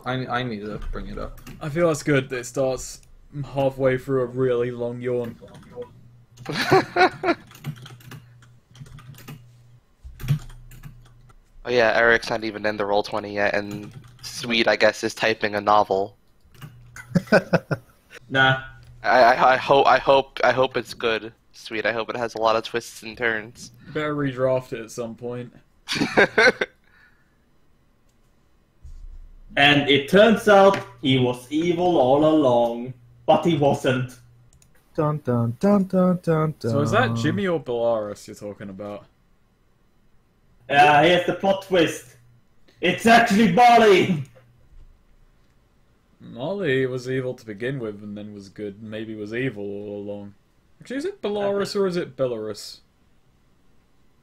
I need to bring it up. I feel that's good that it starts halfway through a really long yawn. Oh yeah, Eric's not even in the Roll20 yet, and Sweet, I guess, is typing a novel. Nah. I hope it's good, Sweet. I hope it has a lot of twists and turns. Better redraft it at some point. And it turns out he was evil all along, but he wasn't. Dun dun dun dun dun dun. So is that Jimmy or Belarus you're talking about? Here's the plot twist. It's actually Molly! Molly was evil to begin with and then was good, maybe was evil all along. Actually, is it Belarus or is it Belarus?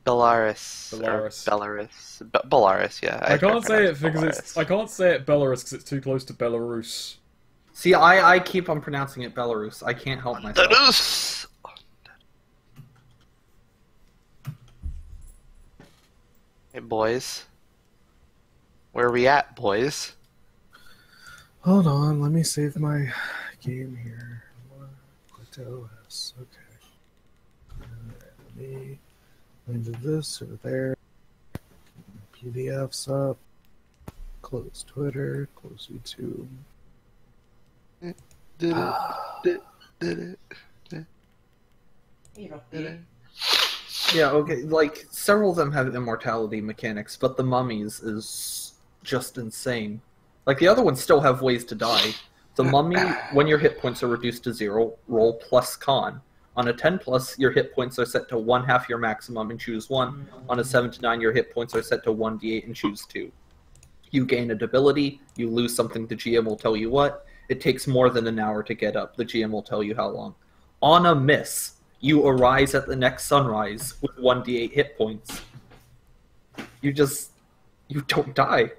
Belarus. Belarus, yeah. I can't say it because it's... I can't say it Belarus because it's too close to Belarus. See, I keep on pronouncing it Belarus. I can't help myself. Belarus! Hey, boys. Where are we at, boys? Hold on, let me save my game here. Quit OS. Okay. Let me do this or there. PDFs up. Close Twitter. Close YouTube. Did it. Yeah, okay, like, several of them have immortality mechanics, but the mummies is just insane. Like, the other ones still have ways to die. The mummy, when your hit points are reduced to 0, roll plus con. On a 10+, your hit points are set to 1/2 your maximum and choose 1. On a 7 to 9, your hit points are set to 1d8 and choose 2. You gain a debility, you lose something, the GM will tell you what. It takes more than an hour to get up, the GM will tell you how long. On a miss, you arise at the next sunrise with 1d8 hit points. You don't die.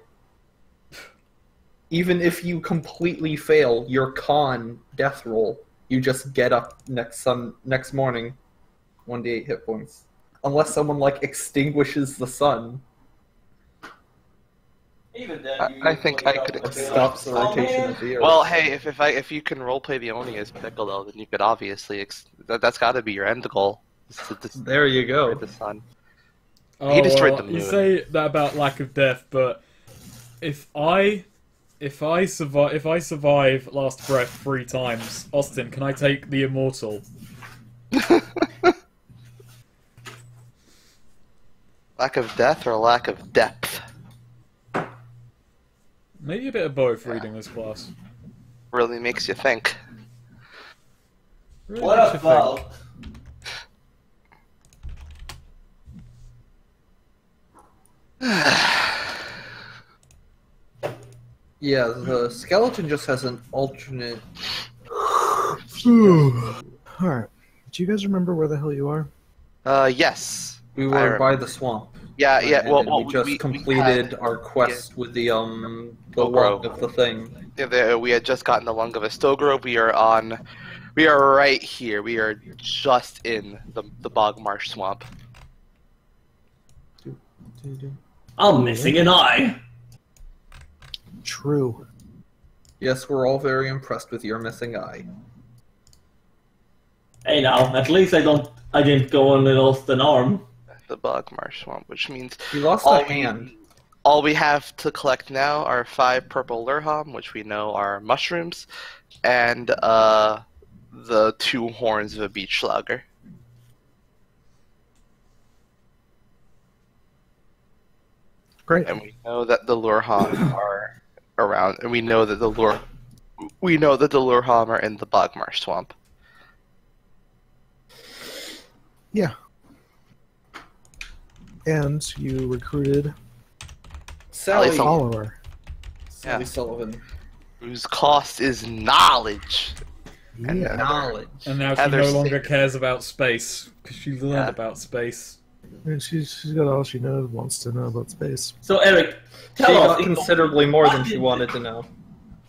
Even if you completely fail your con death roll, you just get up next morning, 1d8 hit points. Unless someone, like, extinguishes the sun. Even then, I think I could Stops the rotation of the earth. Well, hey, if you can roleplay the Oni as Piccolo, then you could obviously that's got to be your end goal. There you go. The sun. Oh, He destroyed the You moon. say that about lack of death, but if I survive last breath 3 times, Austin, can I take the immortal? Lack of death or lack of depth? Maybe a bit of both reading this class. Really makes you think. Really What makes you think. about... Yeah, the skeleton just has an alternate... Alright. Do you guys remember where the hell you are? Yes. We were by the swamp. Yeah, yeah. And Well, we just completed our quest with the lung of the thing. We had just gotten the lung of a Stogro. We are right here. We are just in the bog marsh swamp. I'm missing an eye. True. Yes, we're all very impressed with your missing eye. Hey now, at least I didn't go and lost an arm. The bog marsh swamp, which means You lost a hand. all we have to collect now are 5 purple lurham, which we know are mushrooms, and the 2 horns of a beach slugger. Great. And we know that the lurham are around, and we know that the lurham are in the bog marsh swamp. Yeah. And you recruited Sally Oliver. Sally Yeah. Sullivan. Whose cost is knowledge. Yeah. Knowledge. And now she Heather no longer cares about space, because she learned Yeah. about space. And she's got all she knows, wants to know about space. So Eric, She tell got us, considerably more than she wanted to know.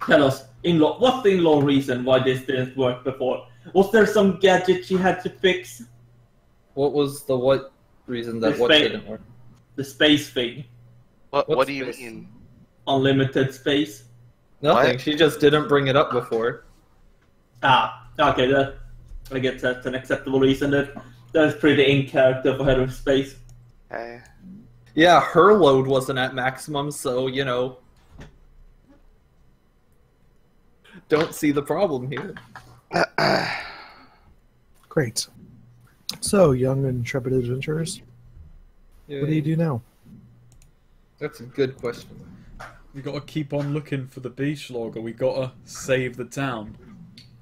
Tell us, in-law, what's the in-law reason why this didn't work before? Was there some gadget she had to fix? What was the what reason that The what space- didn't work? The space thing. What What's do you this? mean? Unlimited space. Nothing. What? She just didn't bring it up before. Ah, okay. I guess that's an acceptable reason. That's pretty in character for Head of Space. Okay. Yeah, her load wasn't at maximum, so, you know. Don't see the problem here. Great. So, young intrepid adventurers, what do you do now? That's a good question. We gotta keep on looking for the beach logger. We gotta save the town.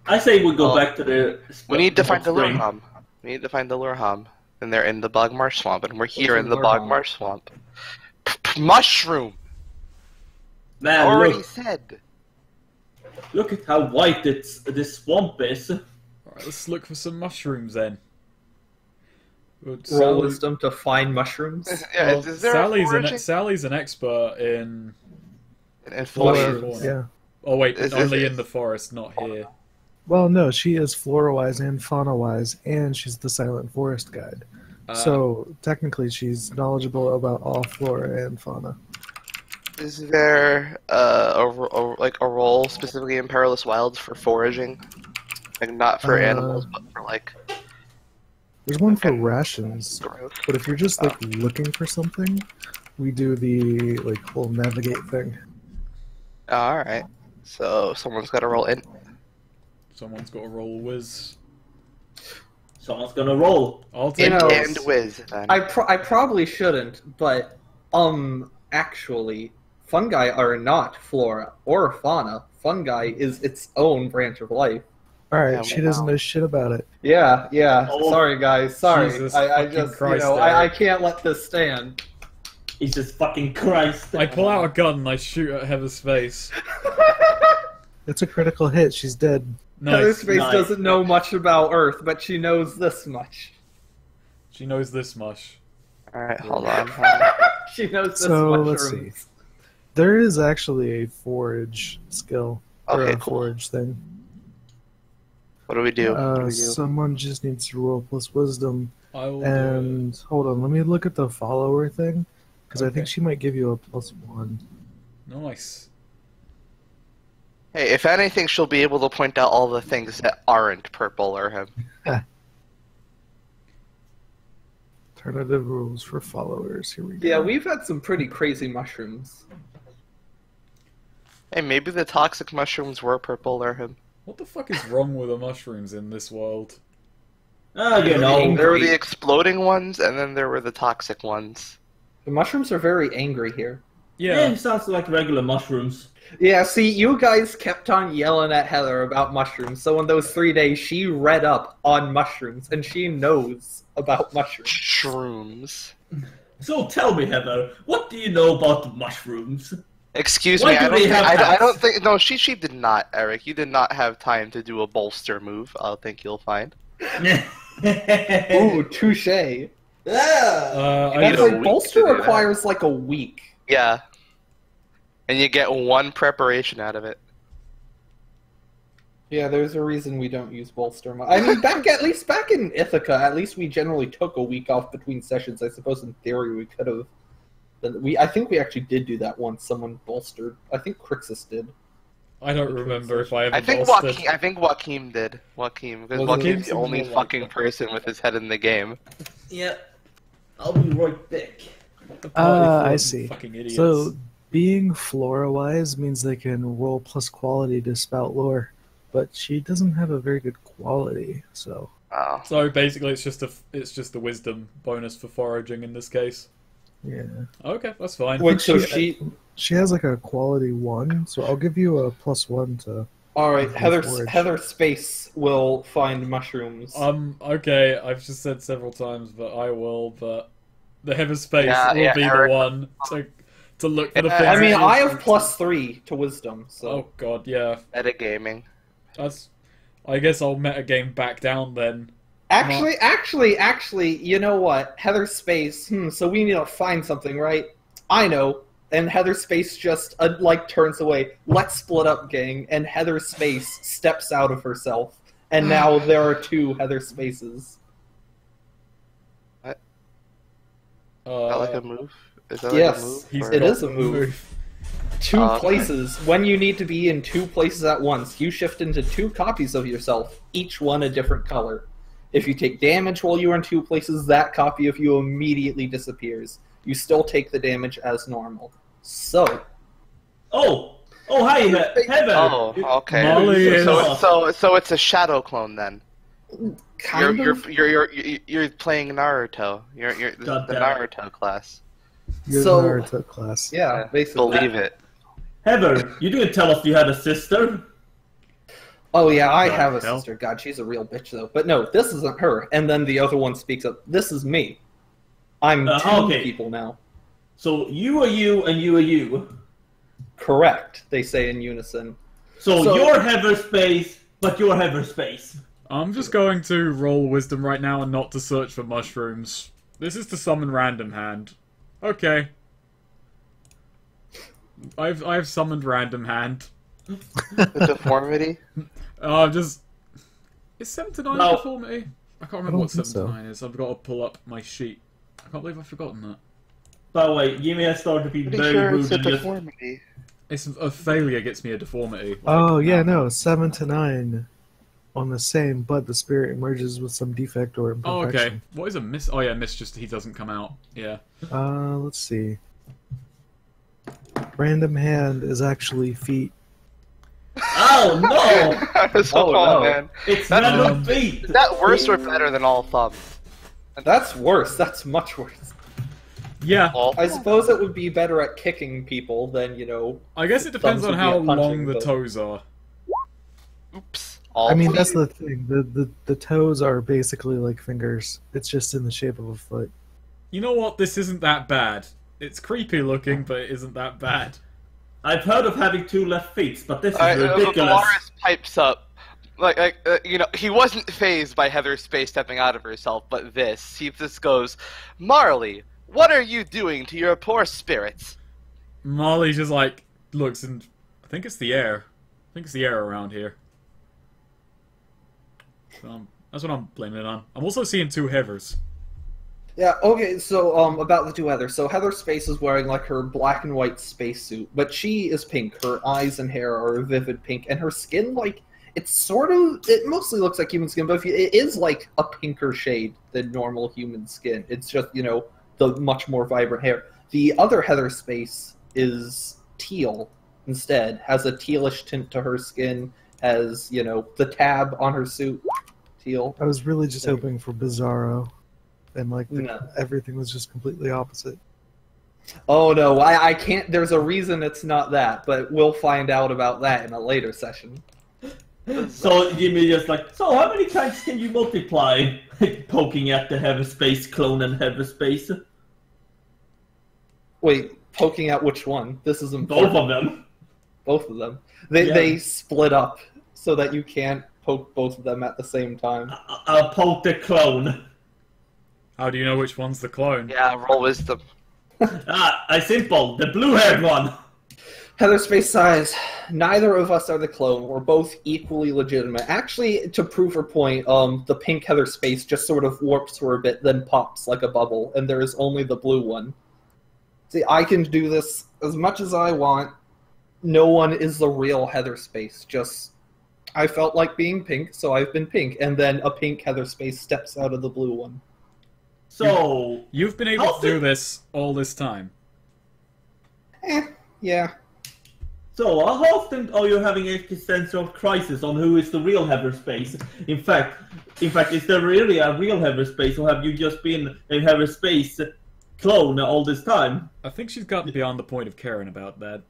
I say we go back to the. We need to find the spring. Lurham. We need to find the Lurham. And they're in the Bogmarsh Swamp, and we're here What's in the the Lurham? Bogmarsh Swamp. Mushroom! Man, Already said. look at how white this swamp is. Alright, let's look for some mushrooms then. Roll Sally- wisdom to find mushrooms. Yeah, well, is there Sally's an expert in. in Flora. foraging? Yeah. Oh wait, Is- only is- in the forest, not here. Well, no, she is flora-wise and fauna-wise, and she's the Silent Forest guide. So, technically, she's knowledgeable about all flora and fauna. Is there like a role specifically in Perilous Wilds for foraging? Like not for animals, but for like There's one for rations, growth. but if you're just, like, looking for something, we do the, like, whole navigate thing. Alright. So someone's gotta roll in. Someone's got to roll whiz. Someone's gonna roll. I'll You take know, it. And whiz then. I probably shouldn't, but, actually, fungi are not flora or fauna. Fungi is its own branch of life. Alright, Yeah, she well, doesn't know shit about it. Yeah. Oh. Sorry, guys. Sorry. Jesus I fucking just, Christ, I Eric. can't let this stand. Jesus fucking Christ. I pull out a gun and I shoot at Heather's face. It's a critical hit, she's dead. Heather's Nice. face Nice. doesn't know much about Earth, but she knows this much. She knows this much. Alright, hold on. She knows this So, much. let's see. There is actually a forage skill, or Okay, a cool. forage thing. What do we do? What do we do? Someone just needs to roll plus wisdom. I will And hold on, let me look at the follower thing, because I Okay. think she might give you a +1. do it. Nice. Hey, if anything, she'll be able to point out all the things that aren't purple or him. Alternative rules for followers. Here we go. Yeah, we've had some pretty crazy mushrooms. Hey, maybe the toxic mushrooms were purple or him. What the fuck is wrong with the mushrooms in this world? You know. There were the exploding ones, and then there were the toxic ones. The mushrooms are very angry here. Yeah, Yeah. it sounds like regular mushrooms. Yeah, see, you guys kept on yelling at Heather about mushrooms, so in those 3 days, she read up on mushrooms, and she knows about mushrooms. Shrooms. So tell me, Heather, what do you know about mushrooms? Excuse Why me, do I don't, they think, have I hats? don't think... No, she did not, Eric. You did not have time to do a bolster move, I think you'll find. Ooh, touche. I That's a like, week bolster to do that. requires like a week. Yeah. And you get one preparation out of it. Yeah, there's a reason we don't use bolster. I mean, at least back in Ithaca, at least we generally took a week off between sessions. I suppose in theory we could have. I think we actually did do that once. Someone bolstered. I think Crixus did. I don't remember if I ever I think bolstered. Joaquin did. Joaquin, because Well, Joaquin's the Joaquin only seems more fucking like person with his head in the game. Yep. I'll be right back. The party full I of see. Fucking idiots. So, being flora-wise means they can roll plus quality to spout lore, but she doesn't have a very good quality, so... Oh. So basically, it's just the wisdom bonus for foraging in this case. Yeah. Okay, that's fine. Wait, so she- She has like a quality 1, so I'll give you a +1 to... All right, Forage. Heather Space will find mushrooms. Okay, I've just said several times, but I will. But the Heather Space Yeah, will yeah, be Eric. the one to look for the Yeah, things. I mean, that I you- have +3 to wisdom, so Oh god, yeah. Metagaming. That's. I guess I'll metagame back down then. actually, you know what? Heather Space. So we need to find something, right? I know. And Heather Space just turns away. Let's split up, gang. And Heather Space steps out of herself, and now there are 2 Heather Spaces. Is that like a move? Is that like Yes, a move? He's Or- it got is a the move. two places. When you need to be in two places at once, you shift into two copies of yourself, each one a different color. If you take damage while you are in two places, that copy of you immediately disappears. You still take the damage as normal. So... Oh, hi, Heather. Oh, okay. Molly is- So it's a shadow clone then. Kind of? You're playing Naruto. You're the Naruto class. You're So- the Naruto class. Yeah, basically. Believe it. Heather, you didn't tell us you had a sister. Oh yeah, I The have a hell? sister. God, she's a real bitch though. But no, this isn't her. And then the other one speaks up. This is me. I'm two okay. people now. So you are you, and you are you. Correct, they say in unison. So you're Heather Space, but you're Heather Space. I'm just going to roll wisdom right now and not to search for mushrooms. This is to summon random hand. Okay. I've summoned random hand. The deformity. Just... Is 7 to 9 No. deformity? I can't remember don't what think 7 to so. 9 is. I've got to pull up my sheet. I can't believe I've forgotten that. By the way, you may have started to be Pretty very sure rude it's a and just... deformity. It's a failure gets me a deformity. Like, Oh yeah, no, 7 to 9 on the same, but the spirit emerges with some defect or Oh, okay. imperfection. What is a miss? Oh, yeah, miss just he doesn't come out. Yeah. Let's see. Random hand is actually feet. Oh no! So, no. man. It's That's- random feet! Is that worse or better than all thumb? That's worse. That's much worse. Yeah. All I suppose it would be better at kicking people than, you know... I guess it depends Thumbs on would be how at punching, long the but- toes are. Oops. All I mean, feet? that's the thing. The toes are basically like fingers. It's just in the shape of a foot. You know what? This isn't that bad. It's creepy looking, but it isn't that bad. I've heard of having two left feet, but this is Alright, ridiculous. Valaris pipes up. You know, he wasn't phased by Heather Space stepping out of herself, but this. He just goes, Marley, what are you doing to your poor spirits? Molly just like looks and I think it's the air. I think it's the air around here. So, that's what I'm blaming it on. I'm also seeing two Heathers. Yeah, okay, so, about the two Heathers. So Heather Space is wearing, like, her black and white spacesuit, but she is pink. Her eyes and hair are vivid pink, and her skin, like, it's sort of... It mostly looks like human skin, but it is, like, a pinker shade than normal human skin. It's just, you know, the much more vibrant hair. The other Heather Space is teal instead, has a tealish tint to her skin, has, you know, the tab on her suit, teal. I was really just hoping for Bizarro, and like No. everything was just completely opposite. Oh no, I can't. There's a reason it's not that, but we'll find out about that in a later session. So Jimmy just like, so how many times can you multiply? Poking at the Heather Space clone and Heather Space. Wait, poking out which one? This is Both important. of them. Both of them. They Yeah. they split up so that you can't poke both of them at the same time. I'll poke the clone. How do you know which one's the clone? Yeah, roll wisdom. I simple. The blue-haired one. Heather Space sighs. Neither of us are the clone. We're both equally legitimate. Actually, to prove her point, the pink Heather Space just sort of warps her a bit, then pops like a bubble, and there is only the blue one. See, I can do this as much as I want. No one is the real Heather Space. Just, I felt like being pink, so I've been pink, and then a pink Heather Space steps out of the blue one. So, You've been able How's to do it- this all this time. Yeah. so how often are you having existential crisis on who is the real Heather Space? In fact, is there really a real Heather Space, or have you just been a Heather Space clone all this time? I think she's gotten beyond the point of caring about that.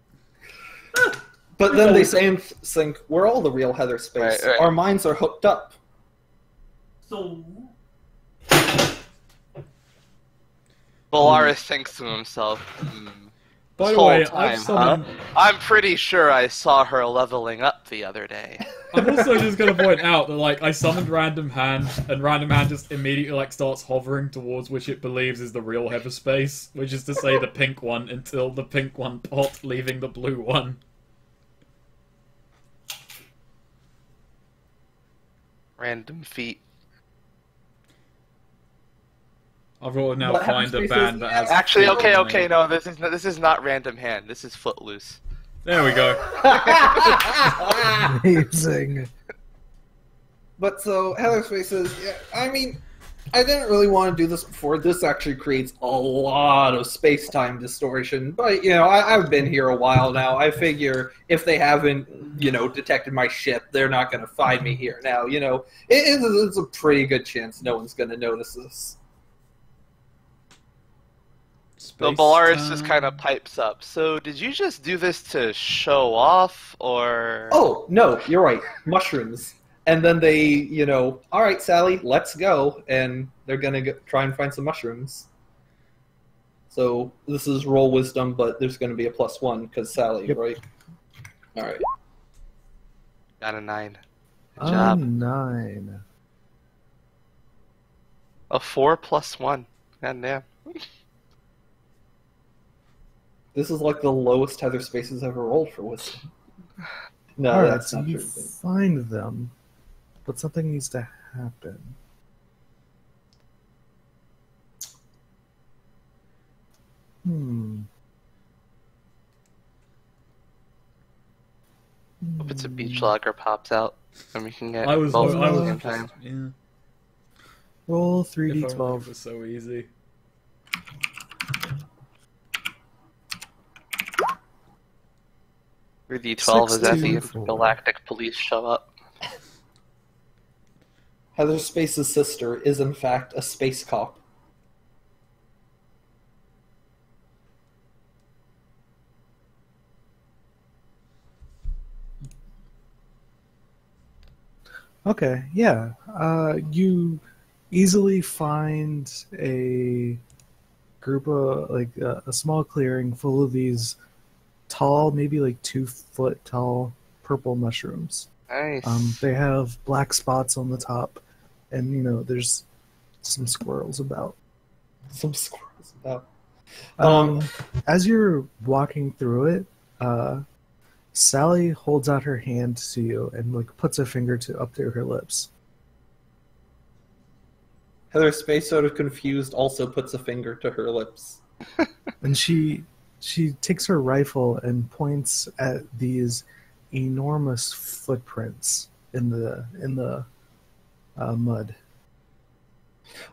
But then they say and think, we're all the real Heather Space. Right. Our minds are hooked up. So, Valaris thinks to himself, By this the whole way, time, I've summoned... I'm pretty sure I saw her leveling up the other day. I'm also just going to point out that, like, I summoned Random Hand, and Random Hand just immediately, like, starts hovering towards which it believes is the real Heather Space, which is to say the pink one, until the pink one popped, leaving the blue one. Random feet. I've got to now But Heather find a Space band is- that has... Actually, feet on okay, it. no, this is not Random Hand. This is Footloose. There we go. Amazing. But so, Heather Spaces, yeah, I mean, I didn't really want to do this before. This actually creates a lot of space-time distortion. But, you know, I've been here a while now. I figure if they haven't, you know, detected my ship, they're not going to find me here now. You know, it's a pretty good chance no one's going to notice this. So Belarus just kind of pipes up. So did you just do this to show off, or... Oh, no, you're right. Mushrooms. And then they, you know, all right, Sally, let's go. And they're going to try and find some mushrooms. So this is roll wisdom, but there's going to be a +1 because Sally, right? All right. Got a 9. Good job. 9. A 4 + 1. God damn. This is like the lowest Heather Spaces ever rolled for wisdom. No, All right, that's so not you true. find them, but something needs to happen. Hope it's a beach logger pops out, and we can get I was both at the hoping- same time. Yeah. Roll If only it 3d12. was so easy. Your D12 is that the 64. intergalactic police show up. Heather Space's sister is, in fact, a space cop. Okay, yeah. You easily find a group of, like, a small clearing full of these tall, maybe like 2-foot tall purple mushrooms. Nice. They have black spots on the top, and, you know, there's some squirrels about. Some squirrels about. As you're walking through it, Sally holds out her hand to you and, like, puts a finger up to her lips. Heather Space, sort of confused, also puts a finger to her lips. And she takes her rifle and points at these enormous footprints in the mud.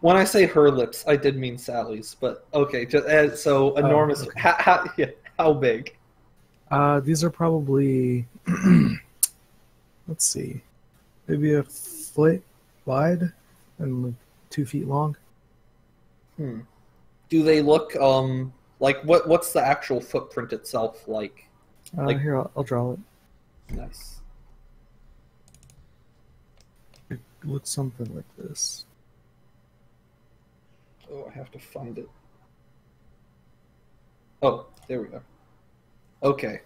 When I say her lips, I did mean Sally's, but okay. So enormous. Okay. How big? These are probably, let's see, maybe a foot wide and like 2 feet long. Do they look like what's the actual footprint itself like? Here, I'll draw it. Nice. It looks something like this. Oh, I have to find it. Oh, there we go. Okay.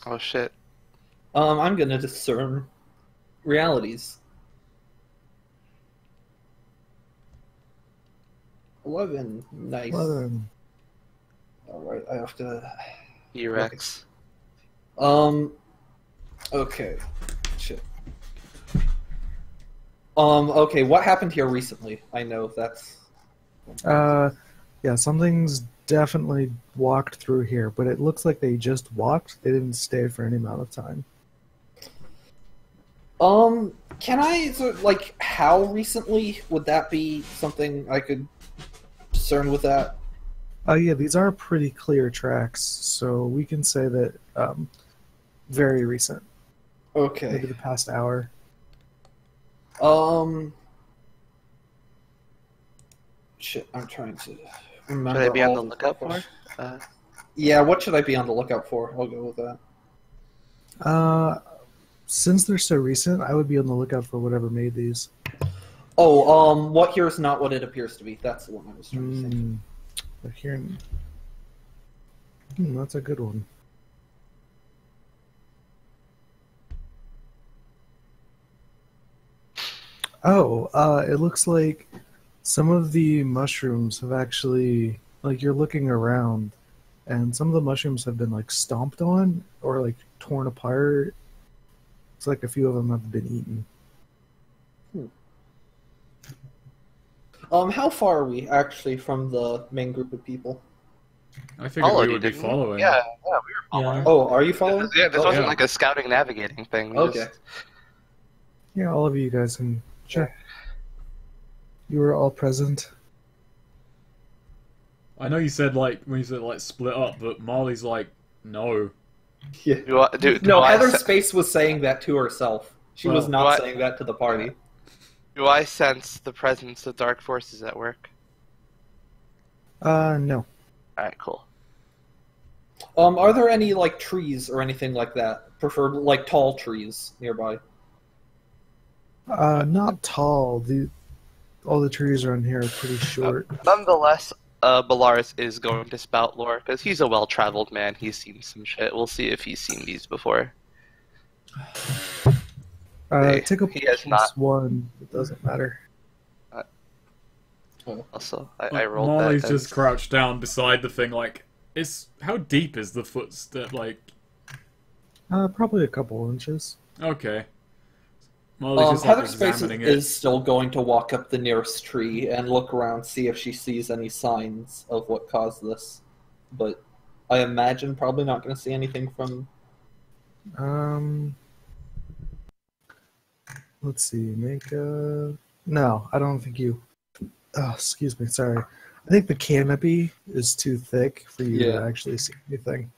Oh shit. I'm gonna discern realities. 11. Nice. 11. Alright, I have to... E-Rex. Okay. Shit. Okay, what happened here recently? I know that's... Yeah, something's definitely walked through here, but it looks like they just walked. They didn't stay for any amount of time. Can I, like, how recently? Would that be something I could discern with that? Yeah, these are pretty clear tracks, so we can say that, very recent. Okay. Maybe the past hour. Shit, I'm trying to remember. Should I be on all the lookout for? Yeah, what should I be on the lookout for? I'll go with that. Since they're so recent, I would be on the lookout for whatever made these. Oh, what here is not what it appears to be. That's the one I was trying to say. But here, that's a good one. Oh, it looks like some of the mushrooms have actually, like, you're looking around, and some of the mushrooms have been, like, stomped on or, like, torn apart. It's like a few of them have been eaten. How far are we actually from the main group of people? I figured Followed we you, would be didn't we? following. Yeah, we were following. Yeah. Oh, are you following? Yeah, this Oh, wasn't yeah. like a scouting navigating thing. We Okay. just- Yeah, all of you guys can. Sure. You were all present. I know you said like when you said like split up, but Marley's like, no. Yeah. do No, I Heather se- Space was saying that to herself. She was Well, not do I- saying that to the party. do I sense the presence of dark forces at work? No. Alright, cool. Are there any like trees or anything like that? Preferred like tall trees nearby. Not tall. All the trees around here are pretty short. Nonetheless, Bellaris is going to spout lore, because he's a well-traveled man. He's seen some shit. We'll see if he's seen these before. Hey, Take a he has plus one. It doesn't matter. Also, I rolled Marley's that. just crouched down beside the thing. Like, how deep is the footstep? Like, Probably a couple inches. okay. Marley's just like Heather Space examining it. is still going to walk up the nearest tree and look around, see if she sees any signs of what caused this. But I imagine probably not going to see anything from. Let's see. No, I don't think you. Oh, excuse me. Sorry. I think the canopy is too thick for you to actually see anything.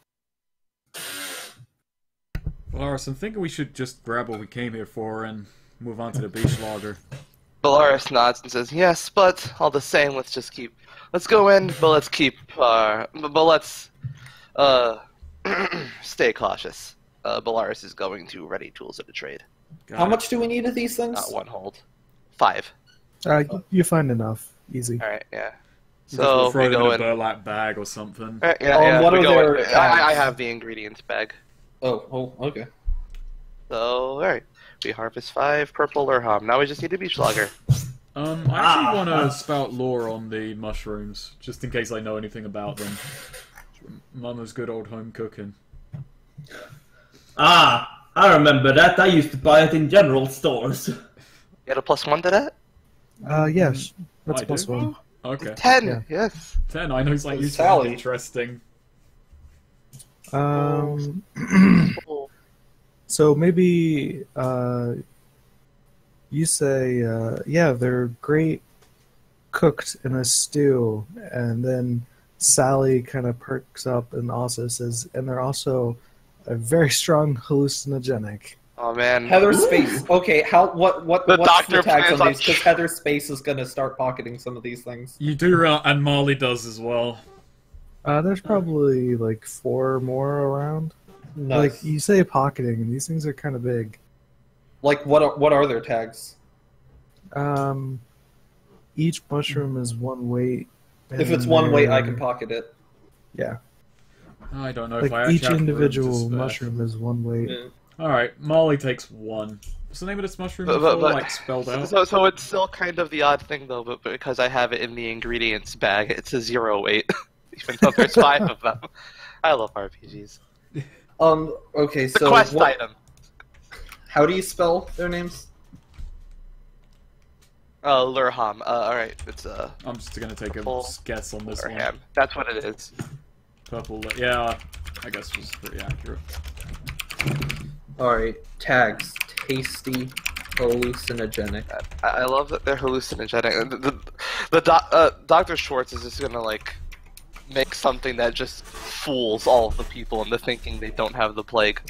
Bellaris, I'm thinking we should just grab what we came here for and move on to the beach lager. Bellaris nods and says, "Yes, but all the same, let's go in, but let's stay cautious. Bellaris is going to ready tools of the trade. Got How it. much do we need of these things? Not one hold. 5. You find enough. Easy. Alright, yeah. Just So, throw we them go in a in. burlap bag or something. What we are go their in. tags? I have the ingredients bag. Oh, okay. So, alright. We harvest 5 purple Lurham. Now we just need a beach logger. I actually want to spout lore on the mushrooms, just in case I know anything about them. Mama's good old home cooking. Ah, I remember that. I used to buy it in general stores. You had a +1 to that? Yes. That's I plus do? one. Okay. 10, Yeah. yes. 10, I know it's like Oh, useful Sally. and interesting. So maybe you say, yeah, they're great cooked in a stew, and then Sally kind of perks up and also says, and they're also a very strong hallucinogenic. Oh man. Heather Space. Okay, The what's doctor the tags plans on on- these? Because Heather Space is going to start pocketing some of these things. You do, and Marley does as well. There's probably like 4 more around. Nice. Like you say, pocketing, and these things are kind of big. Like what are their tags? Each mushroom is 1 weight. If it's 1 weight, I they're- can pocket it. Yeah, I don't know if I like actually each have room to individual spare. mushroom is 1 weight. Yeah. Alright, Molly takes 1. What's the name of this mushroom But- before, but- like, spelled out? So it's still kind of the odd thing though, but because I have it in the ingredients bag, it's a 0 weight, even though there's 5 of them. I love RPGs. Okay, The so quest item. how do you spell their names? Lurham. Alright, it's I'm just gonna take a Full guess on this one. Lurham. That's what it is. Purple, yeah, I guess was pretty accurate. Alright, tags. Tasty, hallucinogenic. I love that they're hallucinogenic. Dr. Schwartz is just gonna like make something that just fools all of the people into thinking they don't have the plague.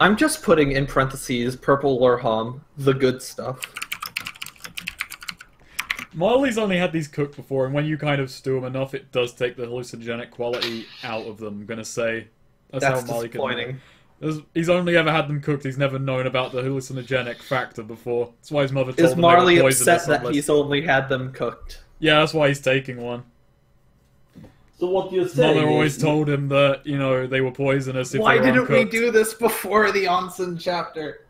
I'm just putting in parentheses purple Lurham, the good stuff. Molly's only had these cooked before, and when you kind of stew them enough, it does take the hallucinogenic quality out of them, I'm gonna say. That's That's how Molly disappointing. He's only ever had them cooked, he's never known about the hallucinogenic factor before. That's why his mother told Is him Marley they were upset poisonous that unless... he's only had them cooked? Yeah, that's why he's taking one. So what you're saying Mother always is, told him that, you know, they were poisonous if Why they were didn't we uncooked. do this before the Onsen chapter?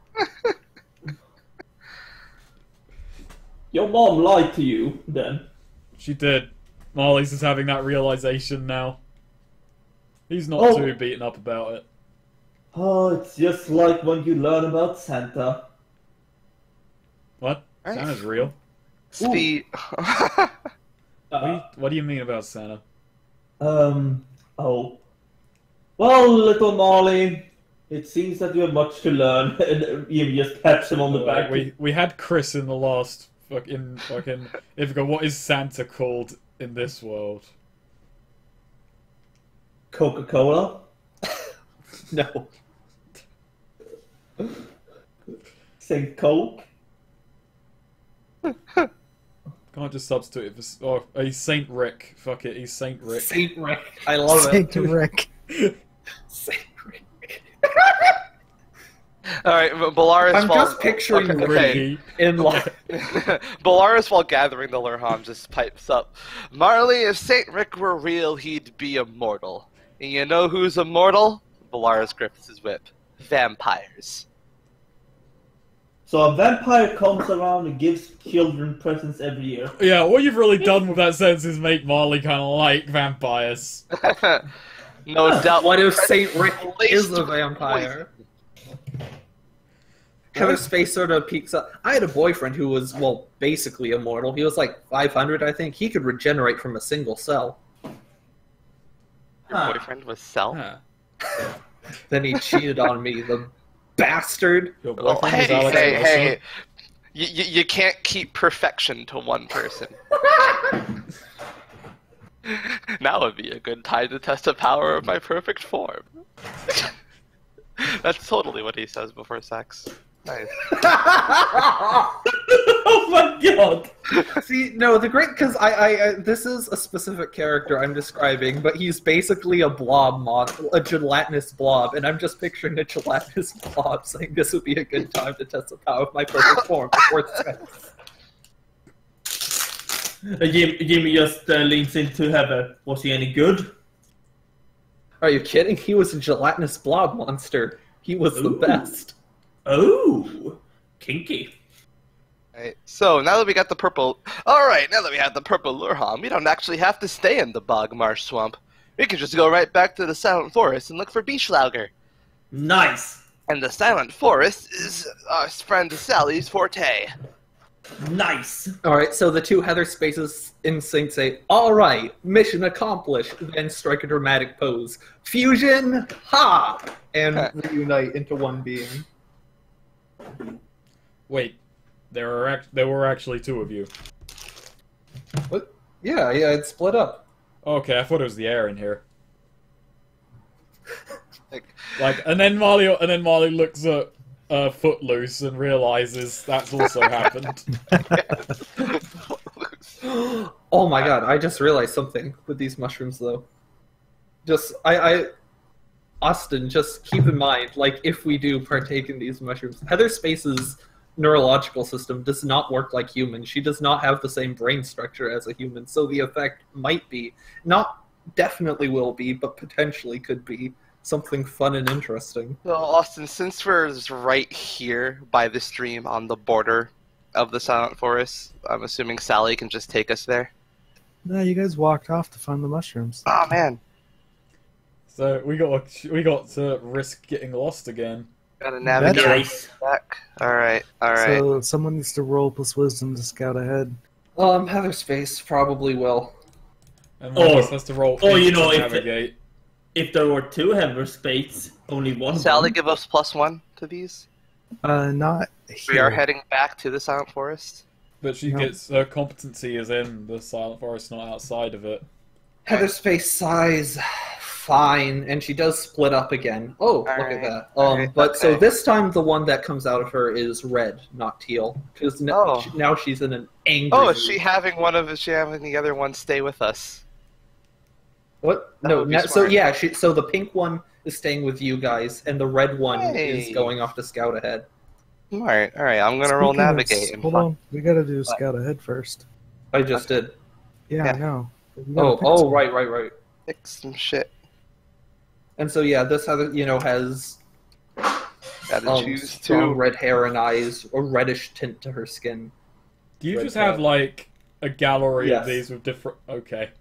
your mom lied to you then. She did. Molly's just having that realization now. He's not Oh. too beaten up about it. Oh, it's just like when you learn about Santa. What? Right. Santa's real. The What do you mean about Santa? Oh. Well, little Molly, it seems that you have much to learn. And you just taps him on the back. We had Chris in the last fucking Ivica, what is Santa called in this world? Coca-Cola? No. Saint Coke? Can't just substitute it for... Oh, he's Saint Rick. Fuck it, he's Saint Rick. Saint Rick. I love Saint it. Rick. Saint Rick. Alright, Belarus I'm while... just picturing okay, Ricky. in like Belarus, while gathering the Lurham, just pipes up. Marley, if Saint Rick were real, he'd be immortal. And you know who's immortal? Belarus grips his whip. Vampires. So a vampire comes around and gives children presents every year. Yeah, what you've really done with that sentence is make Marley kind of like vampires. No doubt. what if Saint Rick Laced is a with vampire? Heather's face sort of peeks up. I had a boyfriend who was, well, basically immortal. He was like 500, I think. He could regenerate from a single cell. Your boyfriend was Cell? Huh. Then he cheated on me, the bastard. Your Well, boyfriend hey, is Alex hey, Wilson. hey. You can't keep perfection to one person. Now would be a good time to test the power of my perfect form. That's totally what he says before sex. Nice. Oh my god! See, no, the great, because I this is a specific character I'm describing, but he's basically a blob a gelatinous blob, and I'm just picturing a gelatinous blob saying this would be a good time to test the power of my perfect form before sex. Jimmy just leans into Heather. Was he any good? Are you kidding? He was a gelatinous blob monster. He was the Ooh. best. Oh, kinky. Right. So now that we got the purple, all right. Now that we have the purple Lurham, we don't actually have to stay in the bog marsh swamp. We can just go right back to the Silent Forest and look for Beachlauger. Nice. And the Silent Forest is our friend Sally's forte. Nice. Alright, so the two Heather Spaces instincts say, alright, mission accomplished, then strike a dramatic pose. Fusion, ha! And reunite into one being. Wait, there were actually two of you. What? Yeah, it's split up. Okay, I thought it was the air in here. Like, And then Marley looks at Footloose and realizes that's also happened. Oh my god, I just realized something with these mushrooms though. Austin, just keep in mind, like, if we do partake in these mushrooms, Heather Space's neurological system does not work like humans. She does not have the same brain structure as a human, so the effect might be, not definitely will be, but potentially could be something fun and interesting. so Austin, since we're right here by the stream on the border of the Silent Forest, I'm assuming Sally can just take us there. No, you guys walked off to find the mushrooms. Oh man, So we got to risk getting lost again. gotta navigate Nice. back. All right. So someone needs to roll plus wisdom to scout ahead. Heather Space probably will. And one of us has to roll eight to if navigate. if there were two Heather Spaces, only one. Sally, give us +1 to these. Not We are here. heading back to the Silent Forest. But she No. gets her competency is in the Silent Forest, not outside of it. Heather Space size, fine, and she does split up again. Oh, look Alright, at that. alright, But so okay. this time the one that comes out of her is red, not teal, because Oh. now she's in an angry. Oh, is she mood. having the other one stay with us? What? That No. would be So smart. yeah, so the pink one is staying with you guys, and the red one is Hey. going off to scout ahead. All right. I'm gonna roll Speaking of- navigate. And Hold on, we gotta do scout ahead first. I just did. Yeah, Yeah. I know. We gotta pick Oh, some- right. fix some shit. And so yeah, this Heather, has Gotta choose strong two. red hair and eyes, a reddish tint to her skin. Do you Red just have tab. like a gallery Yes. of these with different? Okay.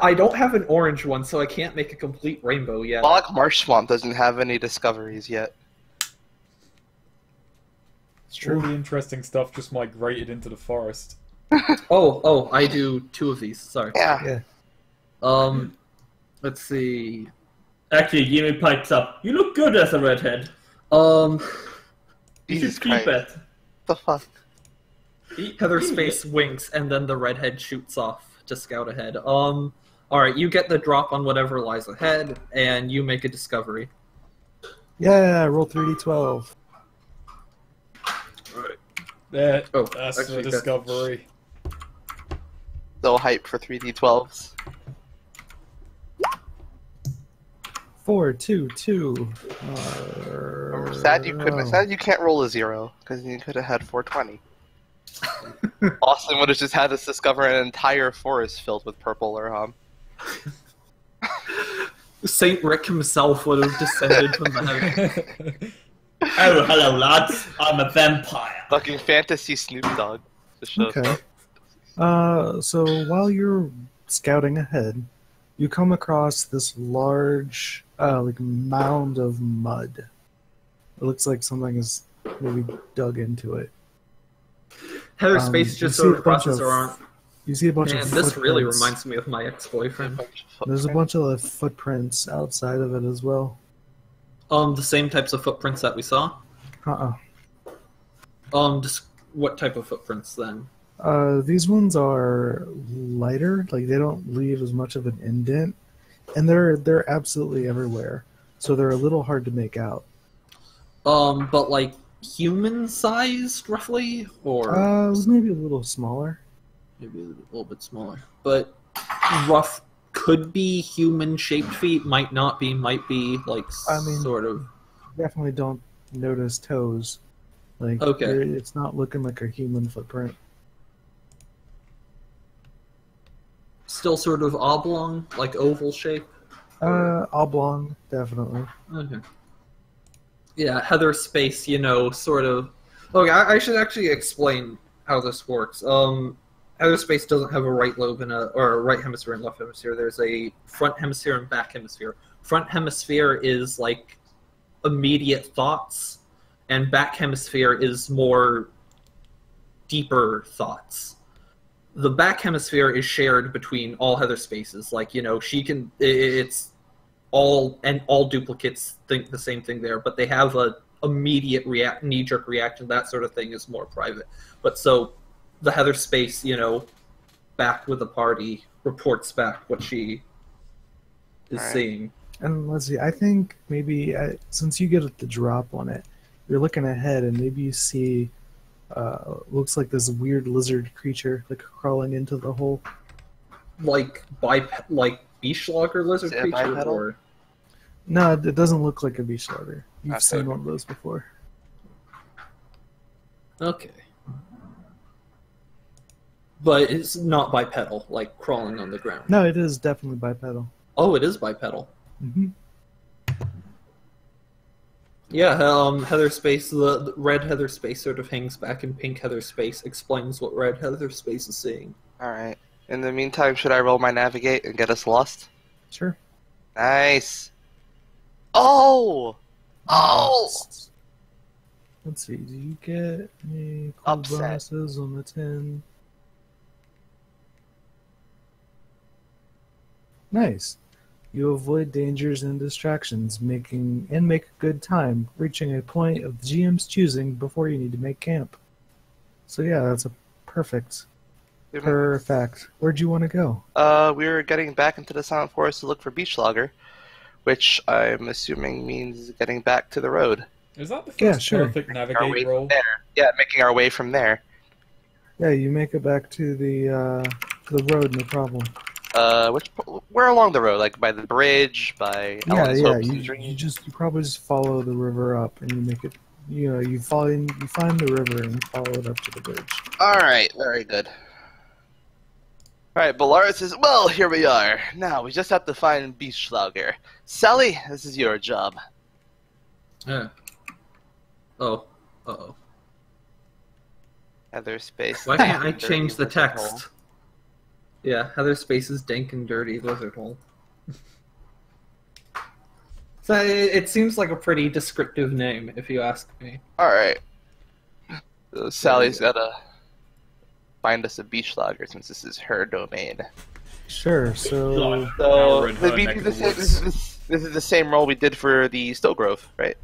I don't have an orange one, so I can't make a complete rainbow yet. Bog Marsh Swamp doesn't have any discoveries yet. It's All true. the interesting stuff just migrated into the forest. Oh, I do two of these. Sorry. Yeah. Yeah. Let's see. Actually, Jimmy pipes up. You look good as a redhead. Um, You Jesus should keep Christ. it. The fuck? Heather Jimmy, Space winks, and then the redhead shoots off to scout ahead. Alright, you get the drop on whatever lies ahead, and you make a discovery. Yeah, roll 3d12. There, Oh, that's actually, the discovery. So hype for 3D12s. 4, 2, 2. I'm sad you couldn't. Sad you can't roll a 0 because you could have had 420. Austin would have just had us discover an entire forest filled with purple Lurham. Saint Rick himself would have descended from the heaven. Oh, hello, lads. I'm a vampire. Fucking fantasy Snoop Dogg. Just shows Okay. up. So while you're scouting ahead, you come across this large, like mound of mud. It looks like something is maybe dug into it. Heather Space you just see sort a of bunch crosses of- her arm. You see a bunch Man, of this really footprints. reminds me of my ex-boyfriend. There's a bunch of footprints outside of it as well. The same types of footprints that we saw. Just what type of footprints then? These ones are lighter, like they don't leave as much of an indent, and they're absolutely everywhere. So they're a little hard to make out. But like human-sized, roughly, or Maybe a little smaller. maybe a little bit smaller. But rough could be human-shaped feet, might not be, might be like I mean- sort of. Definitely don't notice toes. Like, Okay. it's not looking like a human footprint. Still sort of oblong, like oval shape. Oblong, definitely. Okay. Yeah, Heather Space, sort of. Okay, I should actually explain how this works. Heather Space doesn't have a right lobe or a right hemisphere and left hemisphere. There's a front hemisphere and back hemisphere. Front hemisphere is like immediate thoughts, and back hemisphere is more deeper thoughts. The back hemisphere is shared between all Heather Spaces. Like, she can. It's all duplicates think the same thing there, but they have a immediate knee-jerk reaction. That sort of thing is more private. But so the Heather Space, back with the party, reports back what she is Alright. seeing. And let's see, I think maybe since you get the drop on it, you're looking ahead and maybe you see looks like this weird lizard creature like crawling into the hole. Like Beachlogger lizard Is it a creature, bipedal? or No, it doesn't look like a beachlogger. You've That's seen okay. one of those before. okay. But it's not bipedal, like crawling on the ground. No, it is definitely bipedal. Oh, it is bipedal. Hmm. Yeah, Heather Space, the red Heather Space sort of hangs back, and pink Heather Space explains what red Heather Space is seeing. Alright. In the meantime, should I roll my navigate and get us lost? Sure. Nice. Oh! Oh! Let's see, do you get any cool Upset. bonuses on the 10? Nice. You avoid dangers and distractions, make a good time, reaching a point of the GM's choosing before you need to make camp. So yeah, that's a perfect. Where'd you want to go? We were getting back into the Silent Forest to look for Beachlogger, which I'm assuming means getting back to the road. Is that the first Yeah, sure. perfect Making our way navigate from roll? there. Yeah, making our way from there. Yeah, you make it back to the road, no problem. Where along the road? Like by the bridge, by Yeah, Ellen's yeah. Hopes and You Dreams? probably just follow the river up, and you make it. You find the river and follow it up to the bridge. Alright, very good. Alright, Belara says, well, here we are. Now, we just have to find Beachlogger. Sally, this is your job. Yeah. Oh. Uh-oh. Heather Space. Why can't I Dirty change the lizard hole. text? Yeah, Heather Space's dank and dirty lizard hole. So it seems like a pretty descriptive name, if you ask me. Alright. So Sally's gotta find us a Beachlogger since this is her domain. Sure. So Now So we're in her the neck BP of the the same, woods. this is the same roll we did for the Still Grove, right?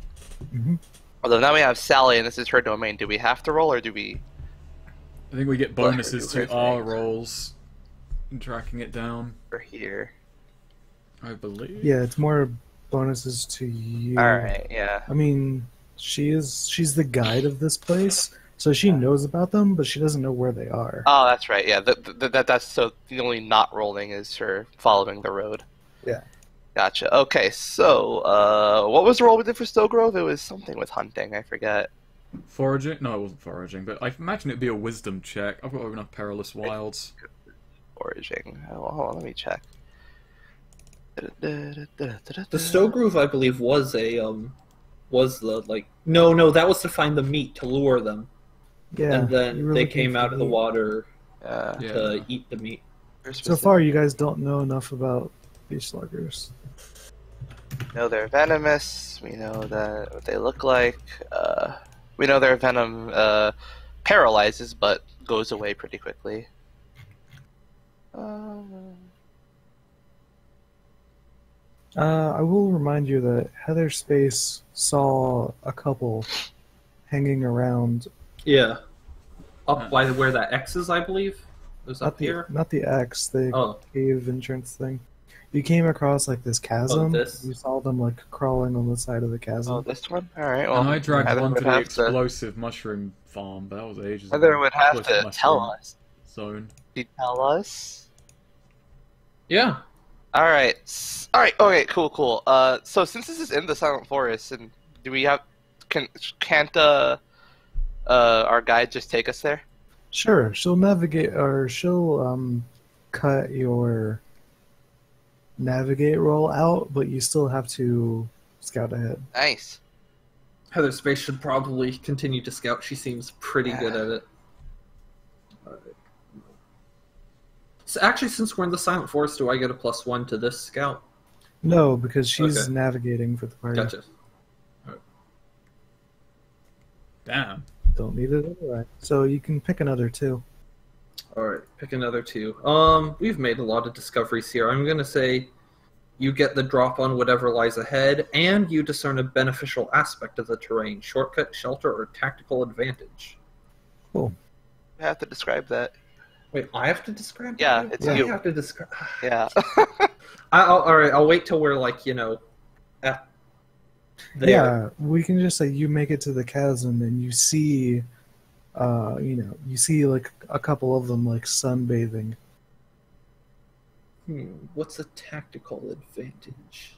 Mhm. Although now we have Sally and this is her domain. Do we have to roll or do we I think we get let her bonuses do her to our thing? rolls and tracking it down. We're here. I believe. yeah, it's more bonuses to you. Alright, yeah. I mean, she's the guide of this place, so she knows about them, but she doesn't know where they are. Oh, that's right, yeah. That's so the only not rolling is her following the road. Yeah. Gotcha. Okay, so what was the roll we did for Still Grove? It was something with hunting, I forget. Foraging? No, it wasn't foraging, but I imagine it'd be a wisdom check. I've got enough perilous wilds. Foraging. Oh, hold on, let me check. The Stowe Groove, I believe, was the like no, that was to find the meat to lure them, Yeah. and you then were they looking came for out of the meat. water Yeah. to eat the meat. So far, you guys don't know enough about beach sluggers. We know they're venomous. We know that what they look like. We know their venom paralyzes, but goes away pretty quickly. I will remind you that Heather Space saw a couple hanging around. Yeah, up by where that X is, I believe. It was up here. Not the X, the Oh. cave entrance thing. You came across like this chasm. this? You saw them like crawling on the side of the chasm. Oh, this one. All right. Well, And I dragged Heather one to would the have explosive mushroom farm, but that was ages ago. Heather would have Explosive to mushroom tell us. Zone. Did you tell us? Yeah. All right. All right. Okay. Cool. So since this is in the Silent Forest, and do we have? Can't our guide just take us there? Sure, she'll navigate, or she'll cut your navigate roll out, but you still have to scout ahead. Nice. Heather Space should probably continue to scout. She seems pretty good at it. Alright. So actually, since we're in the Silent Forest, do I get a +1 to this scout? No, because she's Okay. navigating for the party. Gotcha. Damn. Don't need it anyway. So you can pick another two. Alright, pick another two. We've made a lot of discoveries here. I'm gonna say you get the drop on whatever lies ahead, and you discern a beneficial aspect of the terrain, shortcut, shelter, or tactical advantage. You have to describe that. Wait, I have to describe Yeah, that? it's I you. have to describe. Yeah. Alright, I'll wait till we're like, at there. Yeah, we can just say you make it to the chasm and you see, you see like a couple of them like sunbathing. What's a tactical advantage?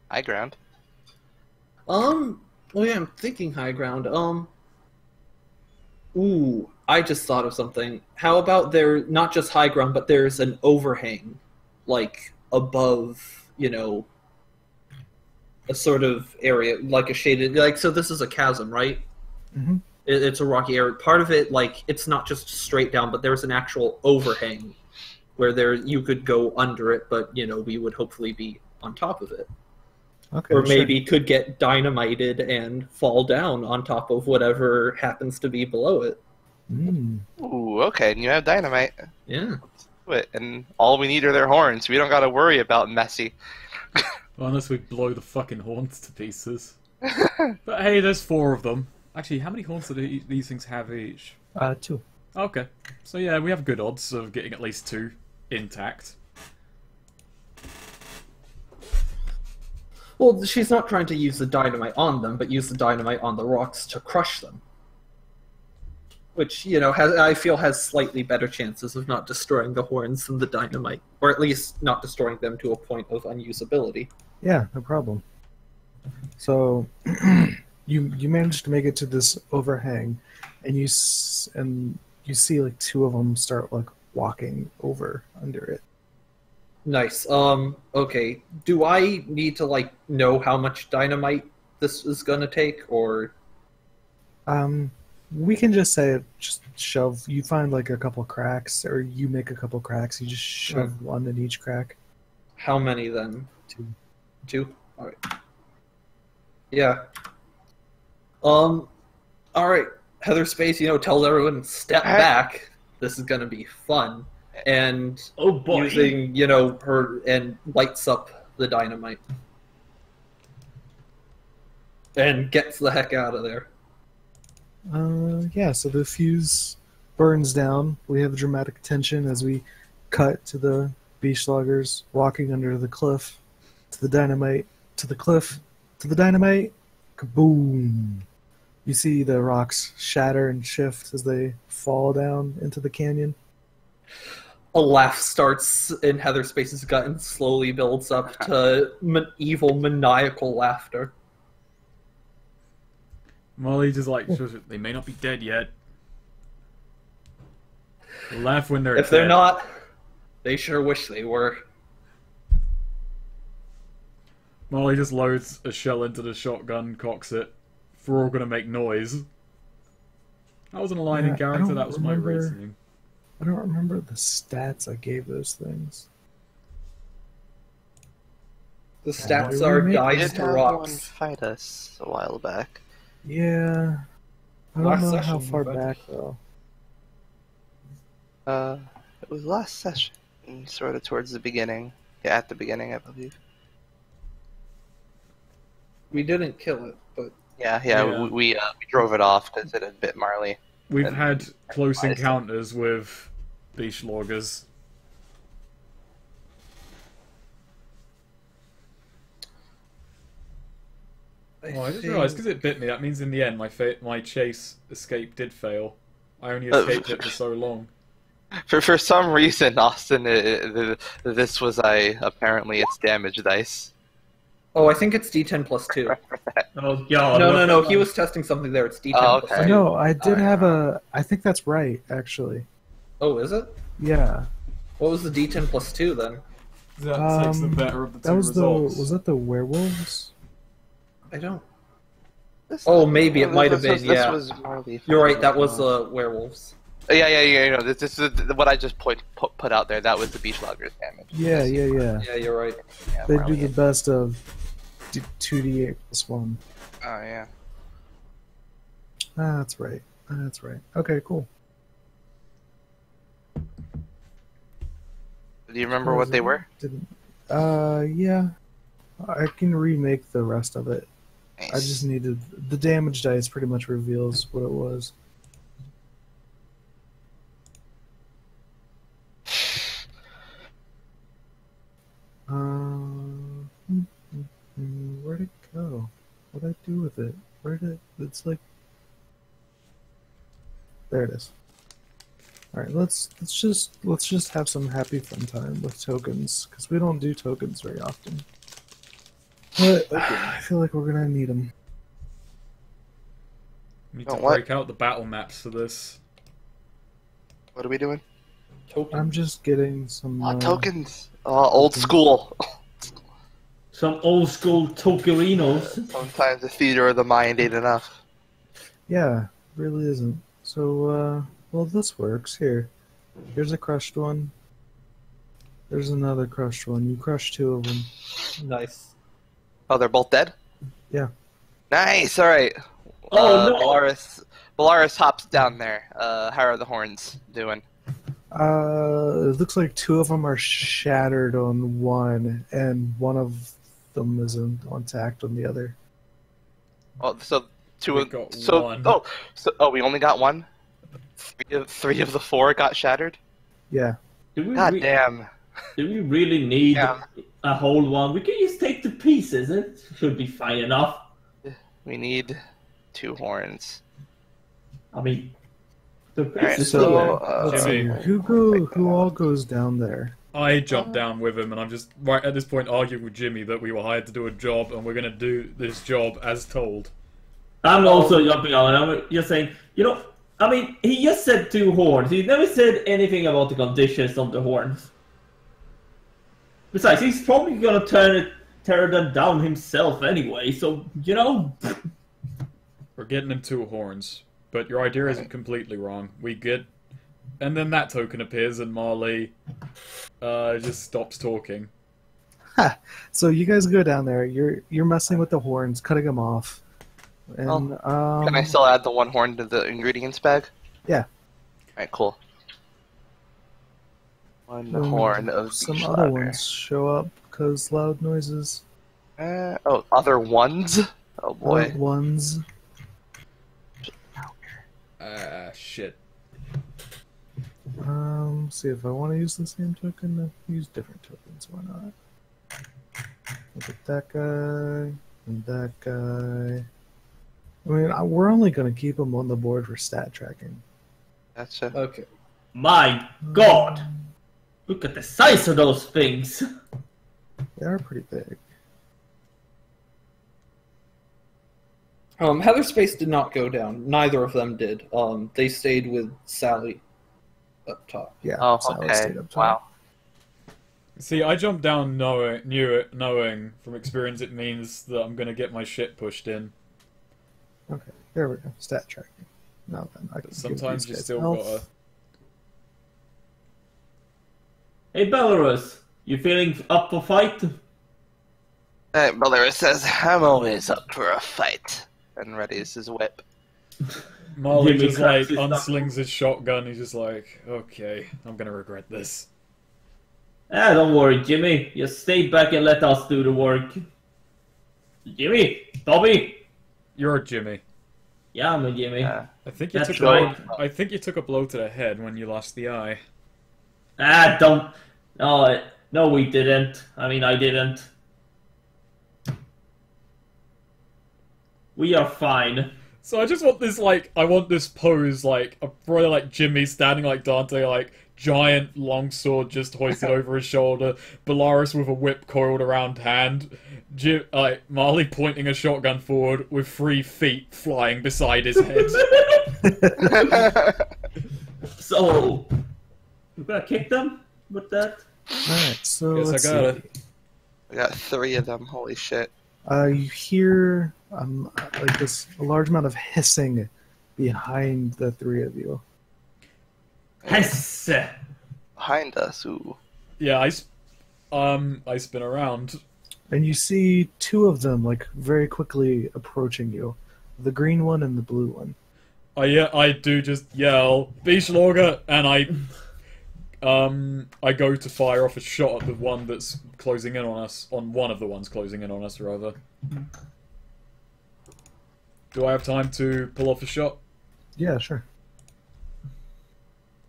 High ground. Well, yeah, I'm thinking high ground. Ooh, I just thought of something. How about there, not just high ground, but there's an overhang, like, above, a sort of area, like a shaded, like, so this is a chasm, right? Mm-hmm. It's a rocky area. Part of it, like, it's not just straight down, but there's an actual overhang where you could go under it, but, we would hopefully be on top of it. Okay. Or sure. maybe could get dynamited and fall down on top of whatever happens to be below it. Ooh, okay. And you have dynamite. Yeah. And all we need are their horns. We don't got to worry about messy. Well, unless we blow the fucking horns to pieces. But hey, there's 4 of them. Actually, how many horns do these things have each? 2. Okay. So yeah, we have good odds of getting at least 2 intact. Well, she's not trying to use the dynamite on them, but use the dynamite on the rocks to crush them. Which, I feel has slightly better chances of not destroying the horns than the dynamite. Or at least not destroying them to a point of unusability. Yeah, no problem. So you managed to make it to this overhang, and you see like 2 of them start like walking over under it. Nice. Okay. Do I need to, know how much dynamite this is gonna take, or... We can just say just shove. You find like a couple cracks, or you make a couple cracks. You just shove one in each crack. How many, then? 2. 2? Alright. Yeah. Alright. Heather Space, tells everyone, step back. This is gonna be fun. and Oh boy. using, her, and lights up the dynamite. And gets the heck out of there. Yeah, so the fuse burns down. We have dramatic tension as we cut to the Beachloggers walking under the cliff, to the dynamite, to the cliff, to the dynamite. Kaboom! You see the rocks shatter and shift as they fall down into the canyon. A laugh starts in Heather Space's gut and slowly builds up to evil, maniacal laughter. Molly just like, they may not be dead yet. They'll laugh when they're If dead. they're not, they sure wish they were. Molly just loads a shell into the shotgun, cocks it. If we're all gonna make noise. That wasn't a line in Yeah, I character, don't that was my remember- reasoning. I don't remember the stats I gave those things. The stats we are made- We dice did to have one rocks. fight us a while back. Yeah. I don't Last know session, how far but- back, though. It was last session, sort of towards the beginning. Yeah, at the beginning, I believe. We didn't kill it, but Yeah. we drove it off because it had bit Marley. We've And- had close Nice. encounters with beach loggers. I just realised, because it bit me, that means in the end my chase escape did fail. I only escaped it for so long. For some reason, Austin, this was apparently its damage dice. Oh, I think it's D10 plus 2. Oh god. No. He was testing something there. It's D10 Oh, plus okay. 2. No, I did Alright. have a. I think that's right, actually. Oh, is it? Yeah. What was the D10 plus 2 then? That takes the better of the two That was results. was that the werewolves? I don't. This- Oh, maybe it might have this been, was- yeah. This was Marley. You're right, that was werewolves. Yeah. This is what I just put out there. That was the beach logger's damage. Yeah. Yeah, you're right. Yeah, They do Marley. the best of 2d8 plus 1. Oh yeah. Ah, that's right. That's right. Okay, cool. Do you remember what they were? Didn't. Yeah. I can remake the rest of it. I Nice. just needed the damage dice. Pretty much reveals what it was. Where'd it go? What'd I do with it? It's like. There it is. All right, let's just have some happy fun time with tokens because we don't do tokens very often. But I feel like we're gonna need them. We need Oh, to what? break out the battle maps for this. What are we doing? Token. I'm just getting some Tokens. Old school. Some old school Tokerinos. Sometimes the theater of the mind ain't enough. Yeah, really isn't. So, well, this works. Here's a crushed one. There's another crushed one. You crushed 2 of them. Nice. Oh, they're both dead? Yeah. Nice, alright. Oh, no. Bellaris hops down there. How are the horns doing? It looks like 2 of them are shattered on one, and one of them is intact on the other. Oh, so two We of got so one. we only got one? Three of the 4 got shattered? Yeah. God damn. Do we really need Yeah. a whole one? We can just take the pieces. It should be fine enough. We need 2 horns. I mean, the Alright, pieces so are Let's see. Jimmy. Who all goes down there? I jumped down with him, and I'm just right at this point arguing with Jimmy that we were hired to do a job, and we're going to do this job as told. I'm also jumping on. I'm just saying, I mean, he just said 2 horns. He never said anything about the conditions of the horns. Besides, he's probably gonna tear them down himself anyway. So We're getting him 2 horns, but your idea isn't completely wrong. We get, and then that token appears, and Marley just stops talking. So you guys go down there. You're messing with the horns, cutting them off. And Can I still add the 1 horn to the ingredients bag? Yeah. Alright, cool. One When horn of some beach other ladder. ones show up because loud noises. Oh, other ones? Oh boy. Other ones. Shit. See if I want to use the same token. I use different tokens. Why not? Look at that guy and that guy. I mean, we're only going to keep them on the board for stat tracking. Gotcha. Okay. My God! Look at the size of those things! They are pretty big. Heather Space did not go down. Neither of them did. They stayed with Sally up top. Yeah. Oh, Sally okay. stayed up top. Wow. See, I jumped down knowing from experience it means that I'm gonna get my shit pushed in. Okay, there we go. Stat tracking. Now then, I can But give sometimes these you guys still health. gotta. Hey Belarus, you feeling up for fight? Belarus says, I'm always up for a fight. And readies his whip. Marley Jimmy just like cracks his knuckles. unslings his shotgun. He's just like, okay, I'm gonna regret this. Ah, don't worry, Jimmy. Just stay back and let us do the work. Jimmy! Tommy! You're a Jimmy. Yeah, I'm a Jimmy. Yeah. I think you That's took right. I think you took a blow to the head when you lost the eye. Ah, don't. No, we didn't. I mean, I didn't. We are fine. So I just want this I want this pose a brother like Jimmy standing like Dante, like giant longsword just hoisted over his shoulder, Belarus with a whip coiled around hand, Marley pointing a shotgun forward with 3 feet flying beside his head. So, you gonna kick them with that? Alright, so Guess I let's gotta. see. We got 3 of them, holy shit. You hear like this a large amount of hissing behind the 3 of you. Yes! Behind us, ooh. Yeah, I spin around. And you see 2 of them like very quickly approaching you. The green one and the blue one. I do just yell, Beachlauger, and I go to fire off a shot at the one that's closing in on us, on one of the ones closing in on us, rather. Do I have time to pull off a shot? Yeah, sure.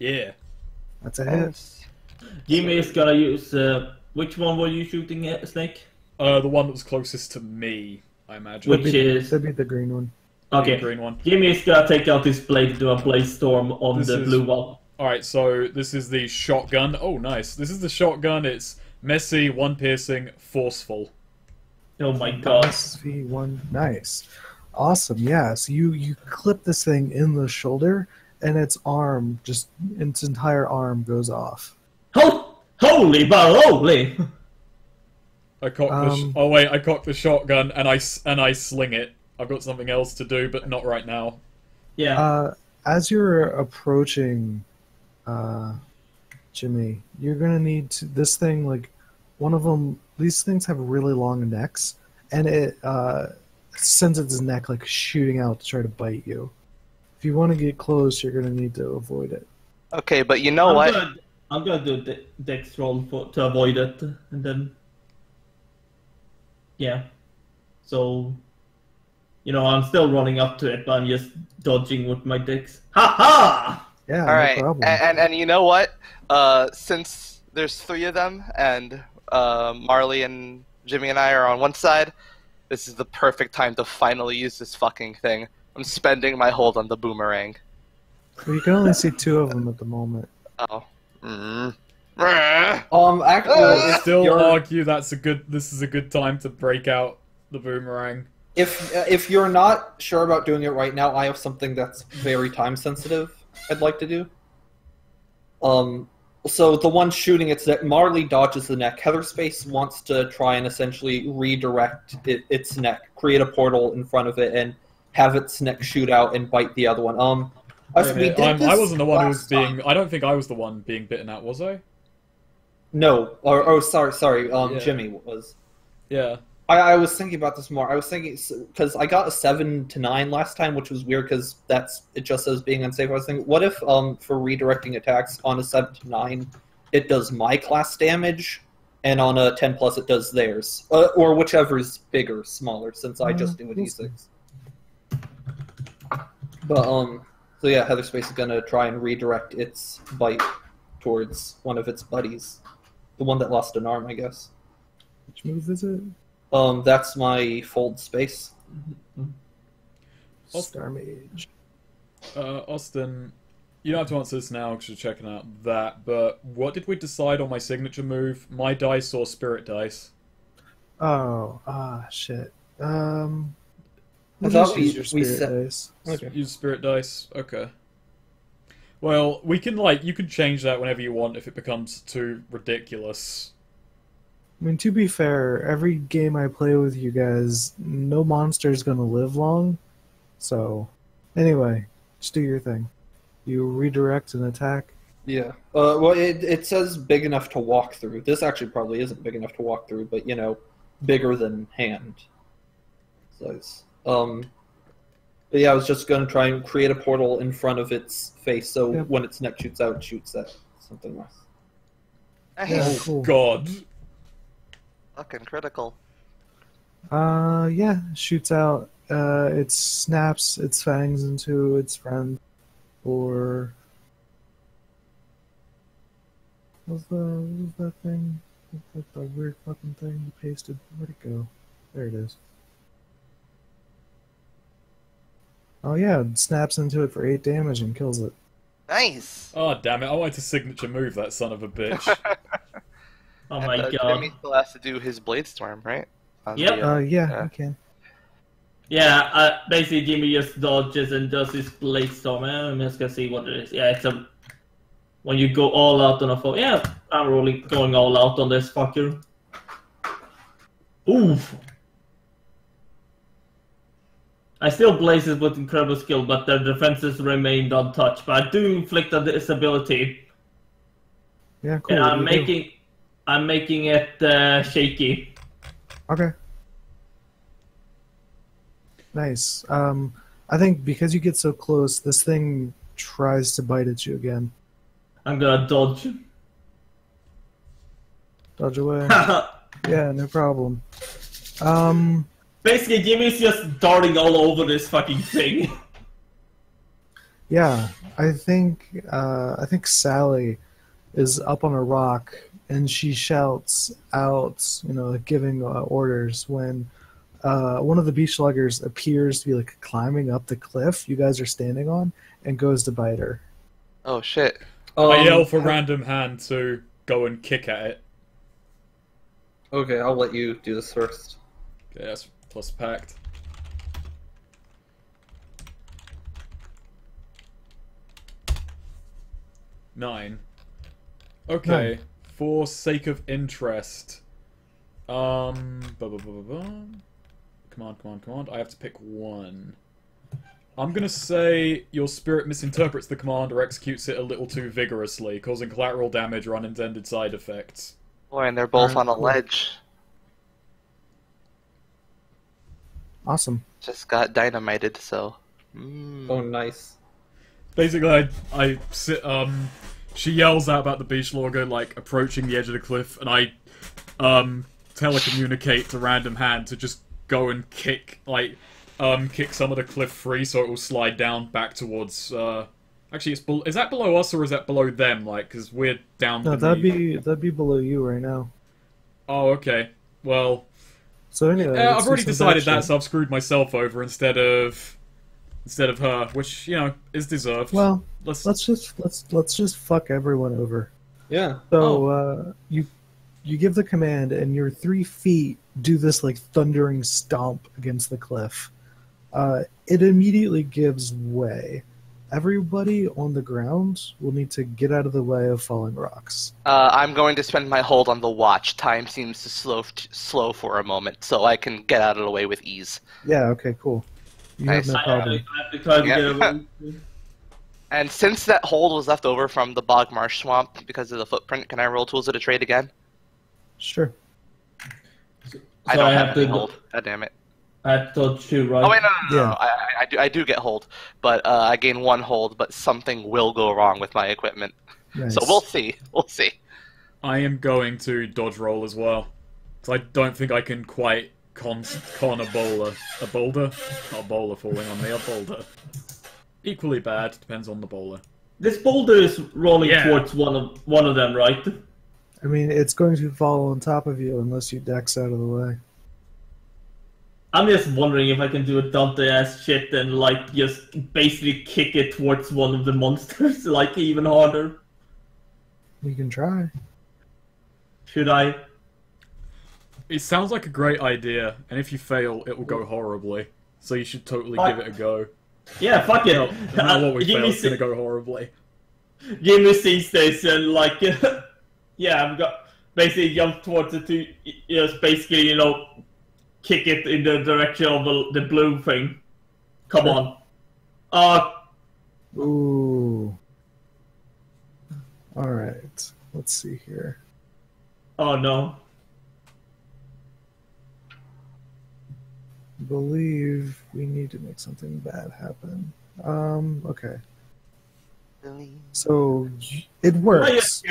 Yeah. That's a hit. Jimmy is gonna use. Which one were you shooting at, Snake? The one that was closest to me, I imagine. Which is. That'd be the green one. Okay. The green one. Jimmy is gonna take out his blade to do a blade storm on This the is- blue one. Alright, so this is the shotgun. Oh, nice. This is the shotgun. It's messy, 1 piercing, forceful. Oh my god. SV1. Nice. Awesome, yeah. So you clip this thing in the shoulder, and its entire arm goes off. Holy baloney! I cock I cock the shotgun and I sling it. I've got something else to do, but not right now. Yeah. As you're approaching, Jimmy, you're gonna need to, this thing, like, one of them, these things have really long necks, and it sends its neck, like, shooting out to try to bite you. If you want to get close, you're gonna need to avoid it. Okay, but you know what? I'm gonna do the dex roll to avoid it, and then. Yeah. So. I'm still running up to it, but I'm just dodging with my dex. Ha ha! Yeah, All no right, problem. and you know what? Since there's 3 of them, and Marley and Jimmy and I are on one side, this is the perfect time to finally use this fucking thing. I'm spending my hold on the boomerang. Well, you can only see 2 of them at the moment. Oh. Mm. Actually, Still argue this is a good time to break out the boomerang. if you're not sure about doing it right now, I have something that's very time sensitive I'd like to do. So the one shooting its neck, Marley dodges the neck. Heather Space wants to try and essentially redirect its neck, create a portal in front of it, and have its neck shoot out and bite the other one. Wait a minute, I wasn't the one who was last being. time. I don't think I was the one being bitten out, was I? No, sorry. Yeah. Jimmy was. Yeah. I was thinking about this more. I was thinking because I got a 7 to 9 last time, which was weird because it just says being unsafe. I was thinking, what if for redirecting attacks on a 7 to 9, it does my class damage, and on a 10 plus it does theirs, or whichever is bigger, smaller. Since I just do a d6. But so yeah, Heather Space is gonna try and redirect its bite towards one of its buddies, the one that lost an arm, I guess. Which move is it? That's my fold space. Star Mage. Austin, you don't have to answer this now because you're checking out that, but what did we decide on my signature move? My dice or spirit dice? Oh, shit. I We'll thought just use your spirit dice. Okay. Use spirit dice? Okay. Well, we can, you can change that whenever you want if it becomes too ridiculous. I mean, to be fair, every game I play with you guys, no monster's gonna live long. So, anyway, just do your thing. You redirect an attack. Yeah. Well, it says big enough to walk through. This actually probably isn't big enough to walk through, but bigger than hand size. But yeah, I was just gonna try and create a portal in front of its face, so when its neck shoots out, it shoots at something else. Yeah, cool. God. Fucking critical. Yeah, shoots out. It snaps its fangs into its friend, or what was that thing? That weird fucking thing you pasted? Where'd it go? There it is. Oh yeah, it snaps into it for 8 damage and kills it. Nice. Oh, damn it. I wanted to signature move that son of a bitch. Oh my god. Jimmy still has to do his Blade Storm, right? Yep. Yeah, Yeah. you can. Yeah, basically Jimmy just dodges and does his Blade Storm. I'm just gonna see what it is. Yeah, it's a... When you go all out on a foe. Yeah, I'm really going all out on this fucker. Oof. I still blaze it with incredible skill, but their defenses remained untouched. But I do inflict a disability. Yeah, cool. And what do you do? I'm making it shaky. Okay. Nice. I think because you get so close, this thing tries to bite at you again. I'm gonna dodge. Dodge away. Yeah, no problem. Basically, Jimmy's just darting all over this fucking thing. Yeah, I think Sally is up on a rock and she shouts out, giving orders when one of the beach sluggers appears to be climbing up the cliff you guys are standing on and goes to bite her. Oh shit. I yell for random hand to go and kick at it. Okay, I'll let you do this first. Okay, that's plus pact. Nine. Okay, for sake of interest. Come on. I have to pick one. I'm gonna say your spirit misinterprets the command or executes it a little too vigorously, causing collateral damage or unintended side effects. Boy, and they're both on a cool. ledge. Awesome. Just got dynamited, so. Oh, nice. Basically, I sit. She yells out about the beach logger, approaching the edge of the cliff, and I telecommunicate to random hand to just go and kick some of the cliff free so it will slide down back towards. Actually, is that below us or is that below them? Because we're down. No, beneath. that'd be below you right now. Oh, okay. Well. So anyway, I've already decided that, so I've screwed myself over instead of her, which is deserved. Well, let's just fuck everyone over. Yeah. So you give the command, and your 3 feet do this thundering stomp against the cliff. It immediately gives way. Everybody on the ground will need to get out of the way of falling rocks. I'm going to spend my hold on the watch. Time seems to slow for a moment, so I can get out of the way with ease. Yeah. Okay. Cool. You Nice. have no problem. I have to try to get away. And since that hold was left over from the bog marsh swamp because of the footprint, can I roll tools of the trade again? Sure. I don't have any hold. God damn it. I have to dodge too, right? Oh wait, no. Yeah. I do get hold, but I gain 1 hold, but something will go wrong with my equipment. Nice. So we'll see. I am going to dodge roll as well. So I don't think I can quite con a bowler. A boulder? Not a bowler falling on me, a boulder. Equally bad, depends on the bowler. This boulder is rolling towards one of them, right? I mean, it's going to fall on top of you unless you dex out of the way. I'm just wondering if I can do a Dante-ass shit and, like, just basically kick it towards one of the monsters, like, even harder. You can try. Should I? It sounds like a great idea, and if you fail, it will go horribly. So you should totally give it a go. Yeah, fuck it. No matter what we fail, it's gonna go horribly. Jimmy sees this and, like, yeah, I've got basically jump towards it to just basically, you know, kick it in the direction of the blue thing. Come on. Ooh. Alright. Let's see here. Oh no. I believe we need to make something bad happen. Okay. So, it works.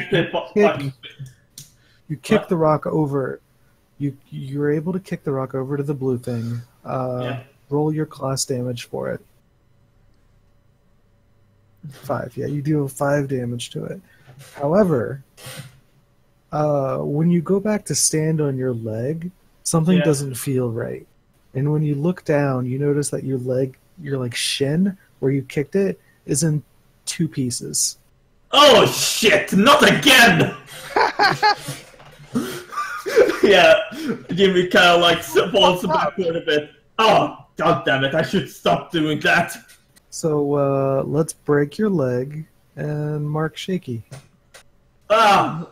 You kick the rock over. You're able to kick the rock over to the blue thing. Roll your class damage for it. 5. Yeah, you deal 5 damage to it. However, when you go back to stand on your leg, something doesn't feel right. And when you look down, you notice that your leg, your like shin, where you kicked it, is in 2 pieces. Oh shit! Not again! Yeah, Jimmy kind of like falls backward a bit. Oh, god damn it! I should stop doing that. So let's break your leg and mark shaky. Ah!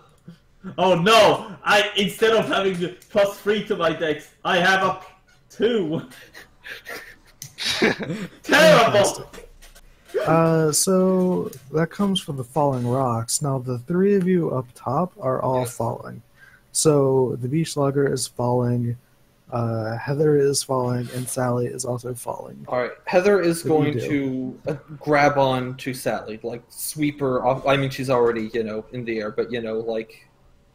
Oh no! Instead of having +3 to my dex, I have a 2. Terrible. So that comes from the falling rocks. Now the 3 of you up top are all falling. So the beach logger is falling, Heather is falling, and Sally is also falling. Alright, Heather is going to grab on to Sally, like sweep her off. I mean, she's already, you know, in the air, but, you know, like,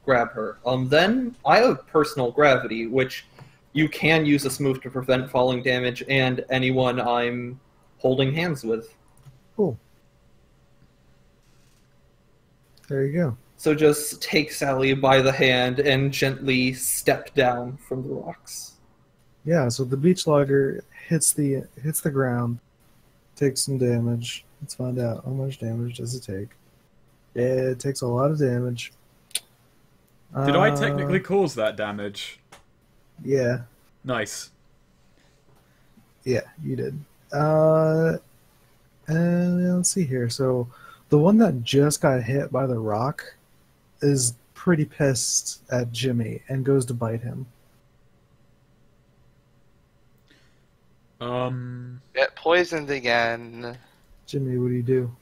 grab her. Then I have personal gravity, which you can use this move to prevent falling damage and anyone I'm holding hands with. Cool. There you go. So just take Sally by the hand and gently step down from the rocks. Yeah, so the beach logger hits the ground, takes some damage. Let's find out how much damage does it take. Yeah, it takes a lot of damage. Did I technically cause that damage? Yeah. Nice. Yeah, you did. And let's see here. So the one that just got hit by the rock is pretty pissed at Jimmy and goes to bite him. Get poisoned again. Jimmy, what do you do?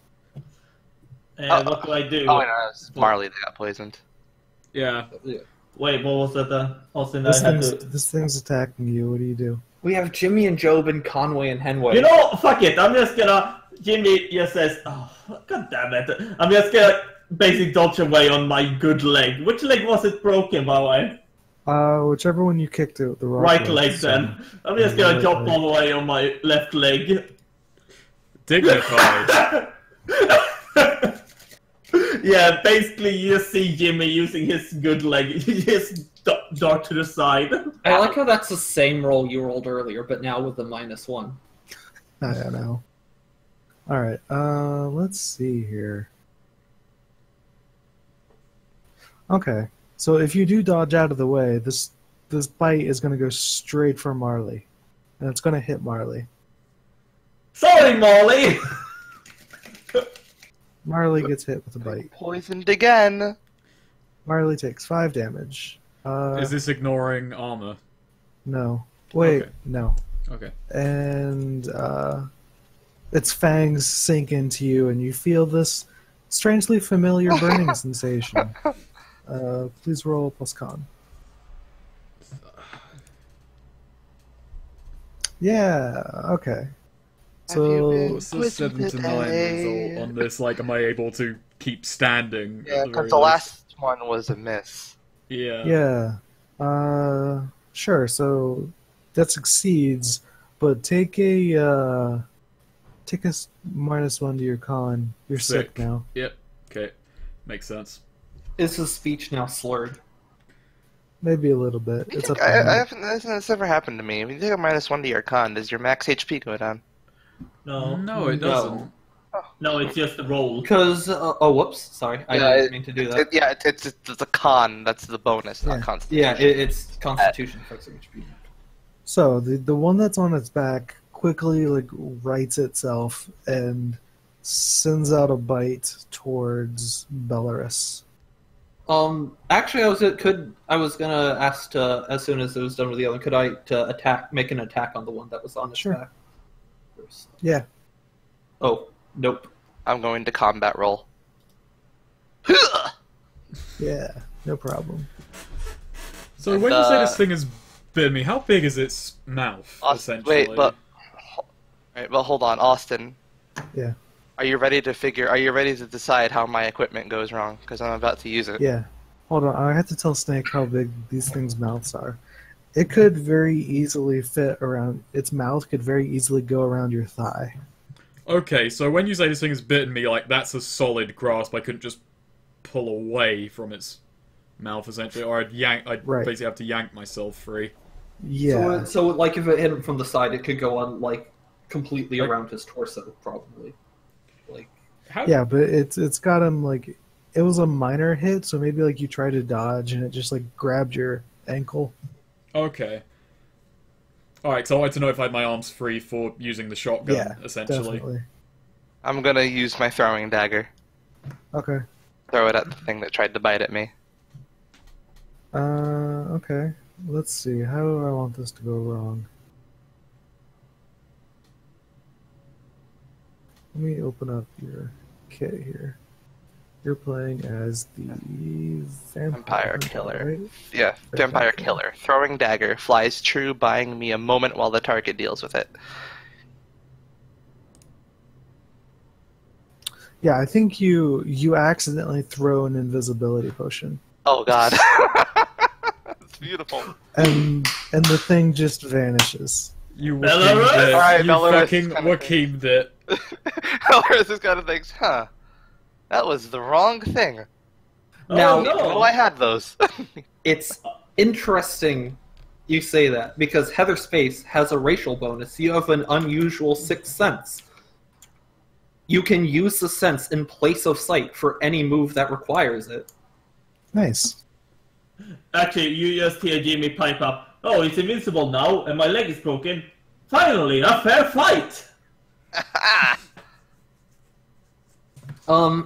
And what do I do? Oh, no, it's Marley that got poisoned. Yeah. Wait, what was that? Austin, This thing's attacking you. What do you do? We have Jimmy and Job and Conway and Henway. You know, fuck it. I'm just gonna. Jimmy just says, "Oh, god damn it!" I'm just gonna basically dodge away on my good leg. Which leg was it broken, by the way? Whichever one you kicked the rock. Right leg, then. I'm just gonna jump all the way on my left leg. Dignified. Yeah, basically you just see Jimmy using his good leg. He just dart to the side. I like how that's the same roll you rolled earlier, but now with the -1. I don't know. Alright, let's see here. Okay, so if you do dodge out of the way, this bite is going to go straight for Marley. And it's going to hit Marley. Sorry, Molly! Marley gets hit with a bite. Poisoned again. Marley takes 5 damage. Is this ignoring armor? No. Wait, Okay. no. Okay. And its fangs sink into you, and you feel this strangely familiar burning sensation. Please roll plus con. Yeah, okay. So, What's the 7 to 9 result on this? Like, am I able to keep standing? Yeah, at the because very the least? last one was a miss. Yeah. Yeah. Sure. So that succeeds, but take a -1 to your con. You're sick now. Yep. Okay. Makes sense. Is his speech now slurred? Maybe a little bit. It's up to I you. haven't. That's never happened to me. If you take a -1 to your con, does your max HP go down? No. No, it doesn't. No, it's just a roll. Because oh, whoops, sorry, I didn't mean to do that. It's a con. That's the bonus, not Yeah. constitution. Yeah, it's Constitution affects HP. So the one that's on its back quickly rights itself and sends out a bite towards Belarus. Actually, I was gonna ask to, as soon as it was done with the other, could I make an attack on the one that was on its Sure. back? First. Yeah. Oh, nope. I'm going to combat roll. Yeah. No problem. So when you say this thing has bitten me, how big is its mouth, essentially? Wait, but hold on, Austin. Yeah. Are you ready to decide how my equipment goes wrong? Because I'm about to use it. Yeah. Hold on. I have to tell Snake how big these things' mouths are. It could very easily fit around. Its mouth could very easily go around your thigh. Okay, so when you say this thing has bitten me, that's a solid grasp. I couldn't just pull away from its mouth, essentially, or I'd Right. basically have to yank myself free. Yeah. So like if it hit him from the side, it could go on completely around his torso, probably. How? Yeah, but it's got him it was a minor hit, so maybe you try to dodge and it just grabbed your ankle. Okay. Alright, so I wanted to know if I had my arms free for using the shotgun, Yeah, essentially. definitely. I'm gonna use my throwing dagger. Okay. Throw it at the thing that tried to bite at me. Okay. Let's see. How do I want this to go wrong? Let me open up your kit here. You're playing as the Vampire killer. right? Yeah, vampire killer. Throwing dagger. Flies true, buying me a moment while the target deals with it. Yeah, I think you accidentally throw an invisibility potion. Oh god. It's beautiful. And the thing just vanishes. You Belarus? Wakeemed it. Alright, You Belarus fucking is kinda Wakeemed it. Belarus just kind of thinks, huh, that was the wrong thing. Now- Oh, no. Oh, I had those. It's interesting you say that, because Heather Space has a racial bonus. You have an unusual sixth sense. You can use the sense in place of sight for any move that requires it. Nice. Actually, you just hear Jimmy pipe up. Oh, it's invincible now, and my leg is broken. Finally, a fair fight!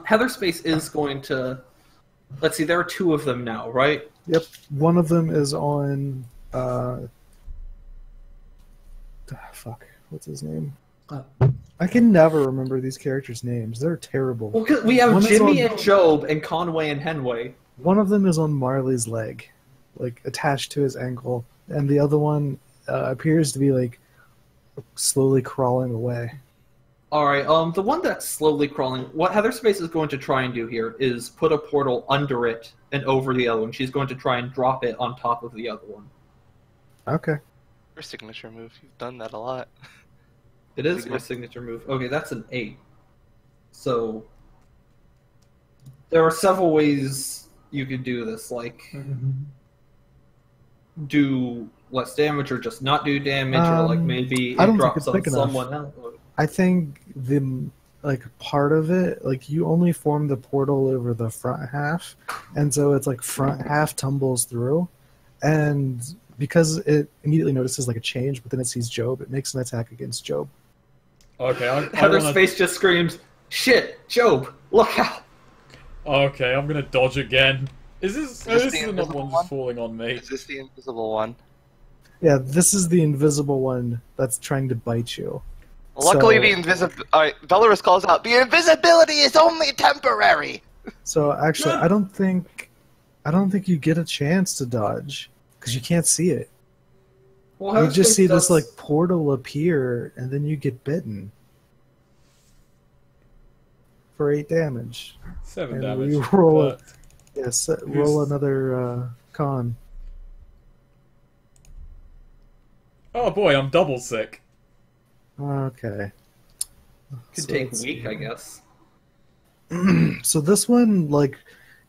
Heather Space is going to... Let's see, there are two of them now, right? Yep. One of them is on fuck. What's his name? I can never remember these characters' names. They're terrible. Well, 'cause we have One is Jimmy on- and Job and Conway and Henway. One of them is on Marley's leg, attached to his ankle, and the other one appears to be slowly crawling away. Alright, the one that's slowly crawling, what Heather Space is going to try and do here is put a portal under it and over the other one. She's going to try and drop it on top of the other one. Okay. Your signature move. You've done that a lot. It is my signature move. Okay, that's an 8. So, there are several ways you could do this, do less damage or just not do damage, or maybe I it don't think drops it's on big enough. someone else. I think the part of it, you only form the portal over the front half, and so it's front half tumbles through, and because it immediately notices a change, but then it sees Job, it makes an attack against Job. Okay, I Heather wanna... Space just screams, "Shit, Job, look out!" Okay, I'm gonna dodge again. Is this this this the is another invisible one one? just falling on me? Is this the invisible one? Yeah, this is the invisible one that's trying to bite you. Luckily, So- the invisible. Alright, Belarus calls out, the invisibility is only temporary! So actually, I don't think you get a chance to dodge because you can't see it. Well, You Heather just Space see this does- portal appear, and then you get bitten for 8 damage. 7 And damage. we roll but Yes, roll another con. Oh boy, I'm double sick. Okay. Could So take let's week, see. I guess. So this one, like,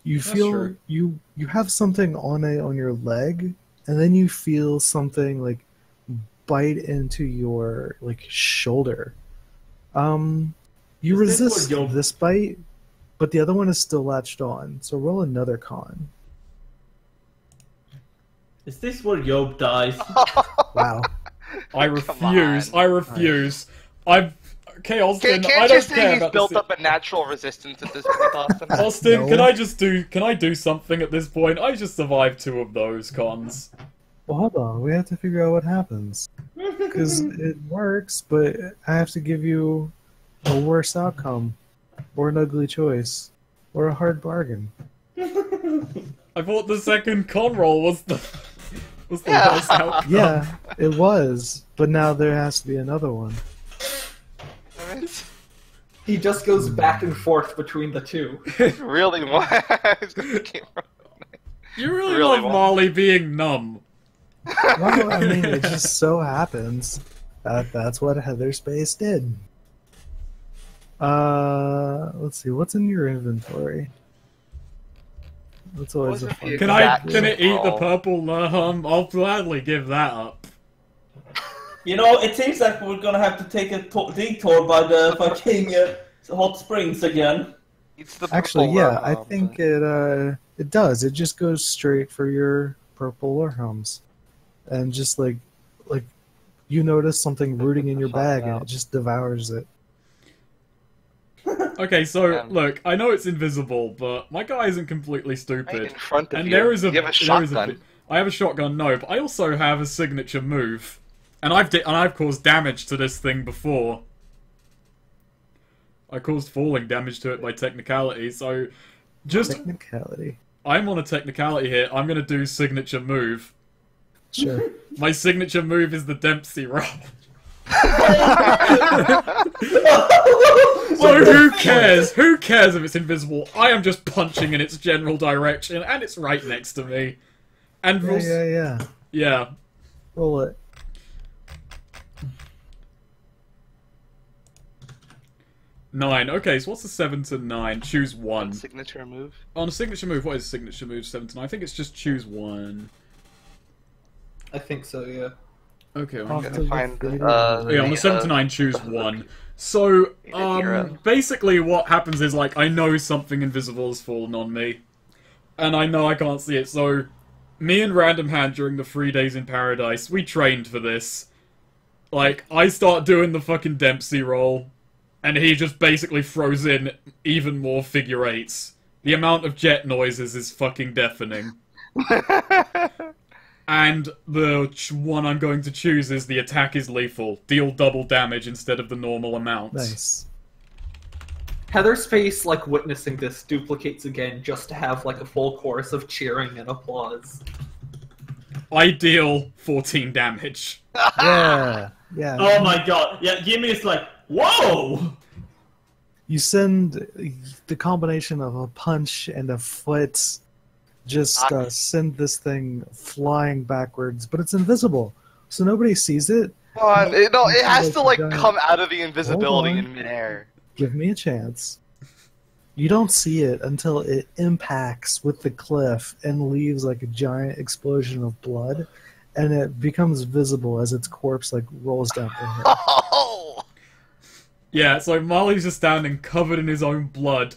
you That's feel true. you have something on your leg, and then you feel something like bite into your like shoulder. You Is this resist what this bite, but the other one is still latched on. So roll another con. Is this where Job dies? Wow. I refuse. I refuse. Okay, Austin. Can't I you don't say care he's about built this. up a natural resistance at this point, Austin? Austin, No. can I just do? Can I do something at this point? I just survived 2 of those cons. Well, hold on. We have to figure out what happens because it works, but I have to give you a worse outcome, or an ugly choice, or a hard bargain. I thought the second con roll was the Yeah. worst outcome. Yeah, it was, but now there has to be another one. He just goes back and forth between the two. Really want. You really, Really love want- Molly being numb. Well, I mean, it just so happens that that's what Heather Space did. Let's see, what's in your inventory? That's always a Wasn't fun the Can exact it eat the roll. purple Nahum? I'll gladly give that up. You know, it seems like we're gonna have to take a detour by the fucking hot springs again. It's the Actually, purple yeah, I worm. think it does. It just goes straight for your purple Orhams, and just like you notice something rooting in your bag, and it just devours it. Okay, so Yeah. look, I know it's invisible, but my guy isn't completely Right stupid. in front of And you. there is a You have a there is shotgun. I have a shotgun, no, but I also have a signature move, and I've caused damage to this thing before. I caused falling damage to it by technicality, so just Technicality. I'm on a technicality here. I'm gonna do signature move. Sure. My signature move is the Dempsey roll. So who cares? Who cares if it's invisible? I am just punching in its general direction, and it's right next to me. And Yeah. yeah. Roll it. Nine. Okay, so what's the 7 to 9? Choose one. Signature move. On a signature move, what is signature move 7 to 9? I think it's just choose one. I think so, yeah. Okay, Off I'm to the find freedom. yeah, on the 7 to 9, choose one. So, hero. basically what happens is, like, I know something invisible has fallen on me. And I know I can't see it, so me and Random Hand during the 3 days in Paradise, we trained for this. Like, I start doing the fucking Dempsey roll, and he just basically throws in even more figure eights. The amount of jet noises is fucking deafening. And the one I'm going to choose is the attack is lethal. Deal double damage instead of the normal amount. Nice. Heather's face, like, witnessing this duplicates again just to have, like, a full chorus of cheering and applause. I deal 14 damage. Yeah. Yeah. Oh my god. Yeah, Jimmy is like, whoa! You send the combination of a punch and a foot, just send this thing flying backwards, but it's invisible, so nobody sees it. Come on, it has to like Giant- come out of the invisibility Hold on. in midair. Give me a chance. You don't see it until it impacts with the cliff and leaves like a giant explosion of blood, and it becomes visible as its corpse like rolls down the hill. Oh! Yeah, so Marley's just standing covered in his own blood,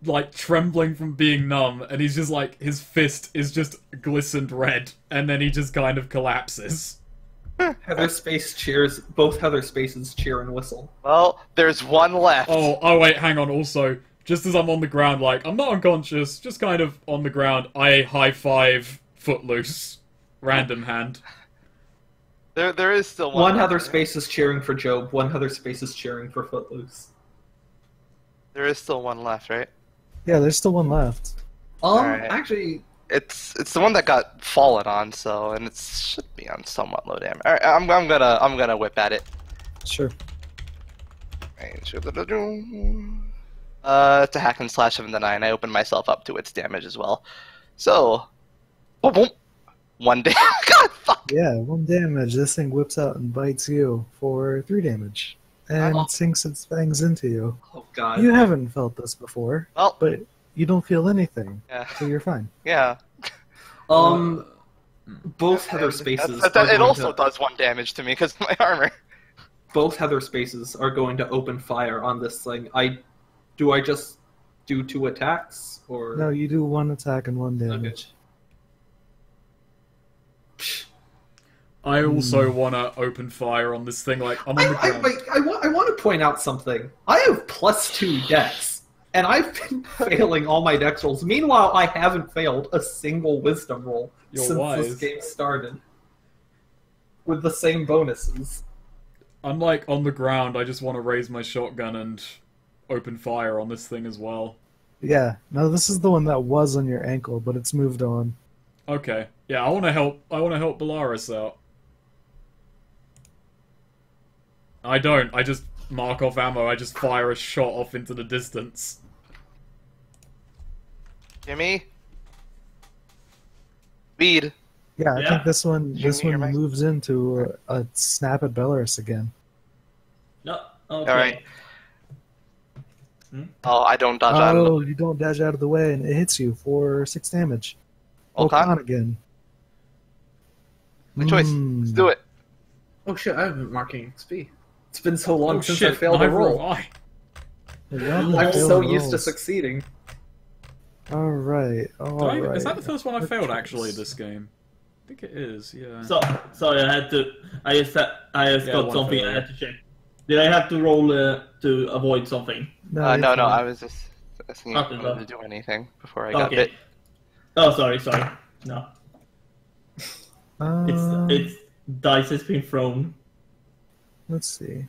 like trembling from being numb, and he's just like, his fist is just glistened red, and then he just kind of collapses. Heather's face cheers, both Heather's faces cheer and whistle. Well, there's one left. Oh wait, hang on, also, just as I'm on the ground, like, I'm not unconscious, just kind of on the ground, I high-five Footloose. Random Hand. There is still one. One left, Heather's right? face is cheering for Job, one Heather's face is cheering for Footloose. There is still one left, right? Yeah, there's still one left. Alright. Actually, It's the one that got fallen on, so and it should be on somewhat low damage. All right, I'm gonna whip at it. Sure. Range. To hack and slash 7 to 9. I open myself up to its damage as well. So, boom, boom. 1 damage. God, fuck. Yeah, 1 damage. This thing whips out and bites you for 3 damage. And Oh. sinks its fangs into you. Oh god. You haven't felt this before, Well, but you don't feel anything, yeah, so you're fine. yeah. Both Heather spaces. It are going also to, does 1 damage to me because of my armor. both Heather spaces are going to open fire on this thing. Do I just do 2 attacks or No, you do 1 attack and 1 damage. I also want to open fire on this thing. Like, I'm on the ground. I want to point out something. I have +2 dex, and I've been failing all my dex rolls. Meanwhile, I haven't failed a single wisdom roll You're since wise. this game started. With the same bonuses. I'm like on the ground. I just want to raise my shotgun and open fire on this thing as well. Yeah, no, this is the one that was on your ankle, but it's moved on. Okay. Yeah, I want to help. I want to help Bellaris out. I don't. I just mark off ammo. I just fire a shot off into the distance. Jimmy? Weed. Yeah, I Yeah. think this one hear my- moves into a snap at Belarus again. No. Okay. Alright. Oh, I don't dodge out of Oh, you don't dash out of the way, and it hits you for 6 damage. Okay. On again. My choice. Let's do it. Oh shit, I haven't been marking XP. It's been so long Oh since shit! I failed a neither roll. have I. I'm so used to succeeding. Alright, alright. Is that the first one I failed actually this game? I think it is. Yeah. So sorry, I had to. I just Yeah, got one something I failure. had to check. Did I have to roll to avoid something? No, you're no, fine. I was just asking if Okay, I go. wanted to do anything before I got Okay. bit. Oh, sorry. No, Uh, it's dice has been thrown. Let's see.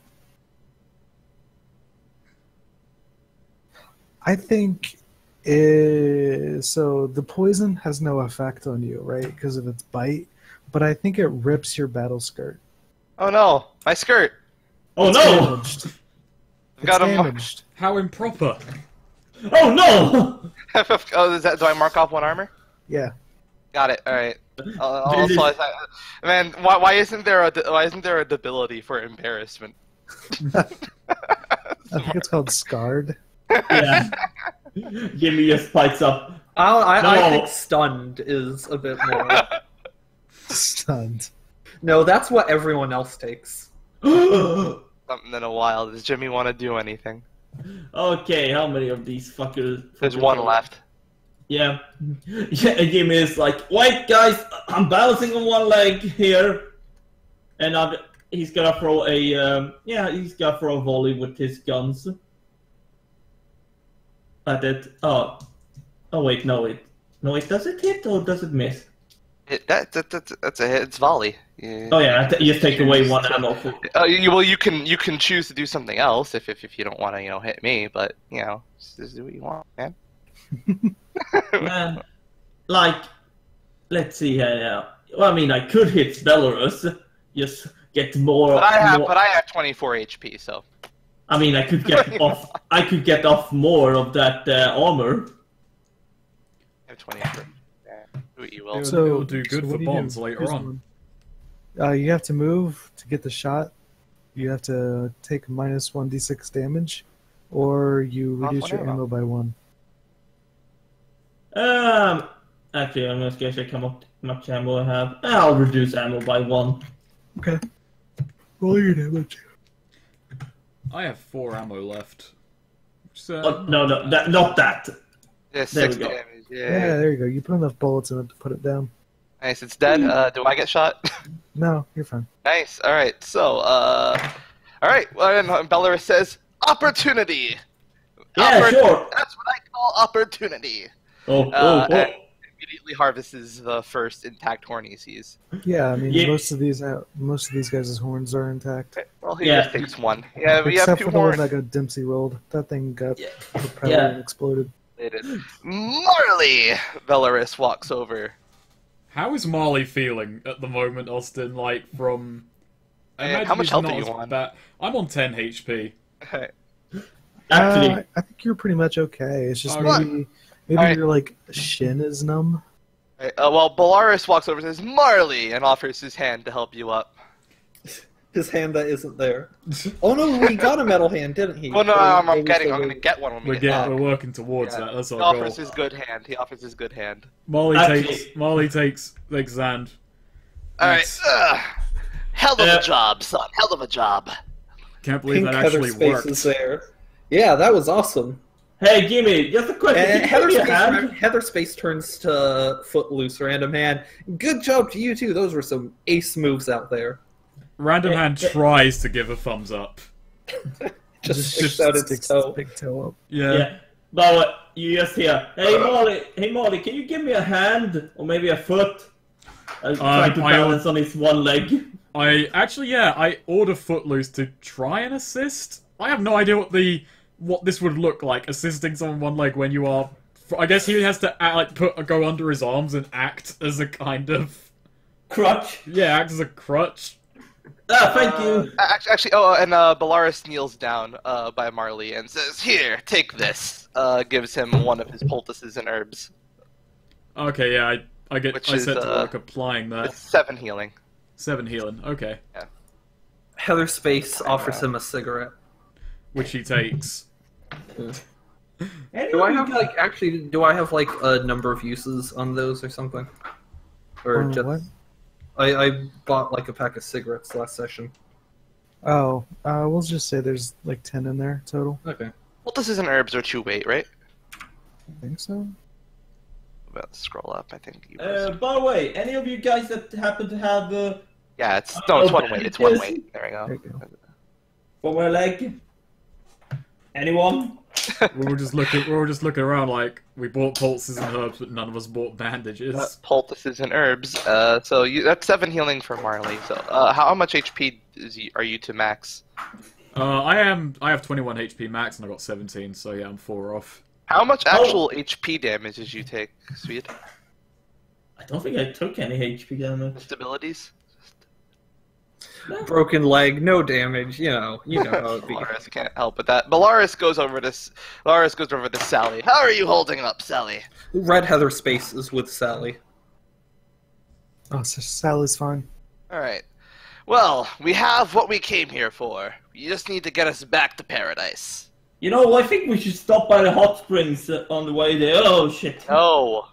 I think so. The poison has no effect on you, right? Because of its bite, but I think it rips your battle skirt. Oh no, my skirt! Oh It's no! damaged. I've got It's him. damaged. How improper! Oh no! Oh, do I mark off 1 armor? Yeah. Got it. All right. Also, man, why isn't there a debility for embarrassment? I think it's called scarred. Yeah. Jimmy just spikes up. I No. think stunned is a bit more. Stunned. No, that's what everyone else takes. Something in a while. Does Jimmy want to do anything? Okay, how many of these fuckers? There's 1 left. Yeah. Yeah, Jimmy is like, wait, guys, I'm balancing on 1 leg here, and he's gonna throw he's gonna throw a volley with his guns. At it. Oh wait, no, does it hit or does it miss? That's a hit. It's volley. Yeah. Oh yeah, you just take away 1 ammo. You can choose to do something else if you don't want to hit me, but just do what you want, man. Like, let's see here. Well, I mean, I could hit Belarus, just get more. But I more, have 24 HP, so. I mean, I could get off. I could get off more of that armor. I have 24. Yeah, do what you will. It'll do good so for what do you do? bombs later Here's on. one. You have to move to get the shot. You have to take minus 1d6 damage, or you reduce your ammo by 1. Actually, I'm gonna check how much ammo I have. I'll reduce ammo by 1. Okay. Roll your damage. I have 4 ammo left. So, No, not that. Yeah, There 6 we go. damage. Yeah, Yeah. there you go. You put enough bullets in it to put it down. Nice. It's dead. Do I get shot? No, you're fine. Nice. All right. So, all right. Well, then Belarus says opportunity. Yeah, sure. That's what I call opportunity. Oh. And immediately harvests the first intact horn he sees. Yeah, I mean Yeah. most of these guys' horns are intact. Okay, well, he Yeah. just takes 1. Yeah, we have Except 2 for the one horns. that got Dempsey rolled. That thing got Yeah. propelled Yeah. and exploded. Marley! Belarus walks over. how is Marley feeling at the moment, Austin? Like, from... I How imagine much he's health not are you as on? bad- I'm on 10 HP. Okay. Actually, I think you're pretty much okay. It's just Alright. maybe Alright. your like shin is numb. Right, well, Belarus walks over and says, Marley, and offers his hand to help you up. His hand that isn't there. Oh no, he got a metal hand, didn't he? Well, no, Or I'm maybe getting. so I'm gonna get one when we We're get getting, back. we're working towards Yeah. that. That's He our offers goal. his good hand. He offers his good hand. Marley Actually- takes Leg's hand. All right. Nice. Hell of a job, son. Hell of a job. Can't believe Pink that Heather actually Space worked. is there. Yeah, that was awesome. hey, Jimmy, just a question. And Can you carry a hand? Heather Space turns to Footloose, random hand. Good job to you too. Those were some ace moves out there. Random hand tries to give a thumbs up. Just sticks out its sticks toe. its big toe up. Yeah. But you just hear, hey Molly, can you give me a hand or maybe a foot? I'm trying to balance on his one leg. I order Footloose to try and assist. I have no idea what this would look like, assisting someone one leg when you are. I guess he has to go under his arms and act as a kind of Crutch. act as a crutch. Ah, thank you. Actually, and Belarus kneels down by Marley and says, "Here, take this." Gives him one of his poultices and herbs. Okay, yeah, I Which I is, set to work applying that. It's 7 healing. 7 healing. Okay, Heather Space offers him a cigarette. which he takes. Do I have like a number of uses on those or something? Or just What? I bought like a pack of cigarettes last session. Oh, we'll just say there's like 10 in there total. Okay. Poultices and herbs are 2 weight, right? I think so. Well, scroll up. I think. By the way, any of you guys that happen to have Yeah, it's 1 weight. It's 1 weight. There we go. There you go. for my leg? Anyone? We're all just looking around like we bought poultices and herbs, but none of us bought bandages. Poultices and herbs. So that's 7 healing for Marley. So how much HP are you to max? I have 21 HP max and I got 17, so yeah, I'm 4 off. How much actual HP damage did you take, Swede? I don't think I took any HP damage. Stabilities? Broken leg, no damage. You know how it be. Belarus can't help with that. Belarus goes over to Sally. How are you holding up, Sally? Red Heather Space is with Sally. Oh, so Sally's fine. Alright. Well, we have what we came here for. You just need to get us back to paradise. You know, I think we should stop by the hot springs on the way there. Oh shit. No.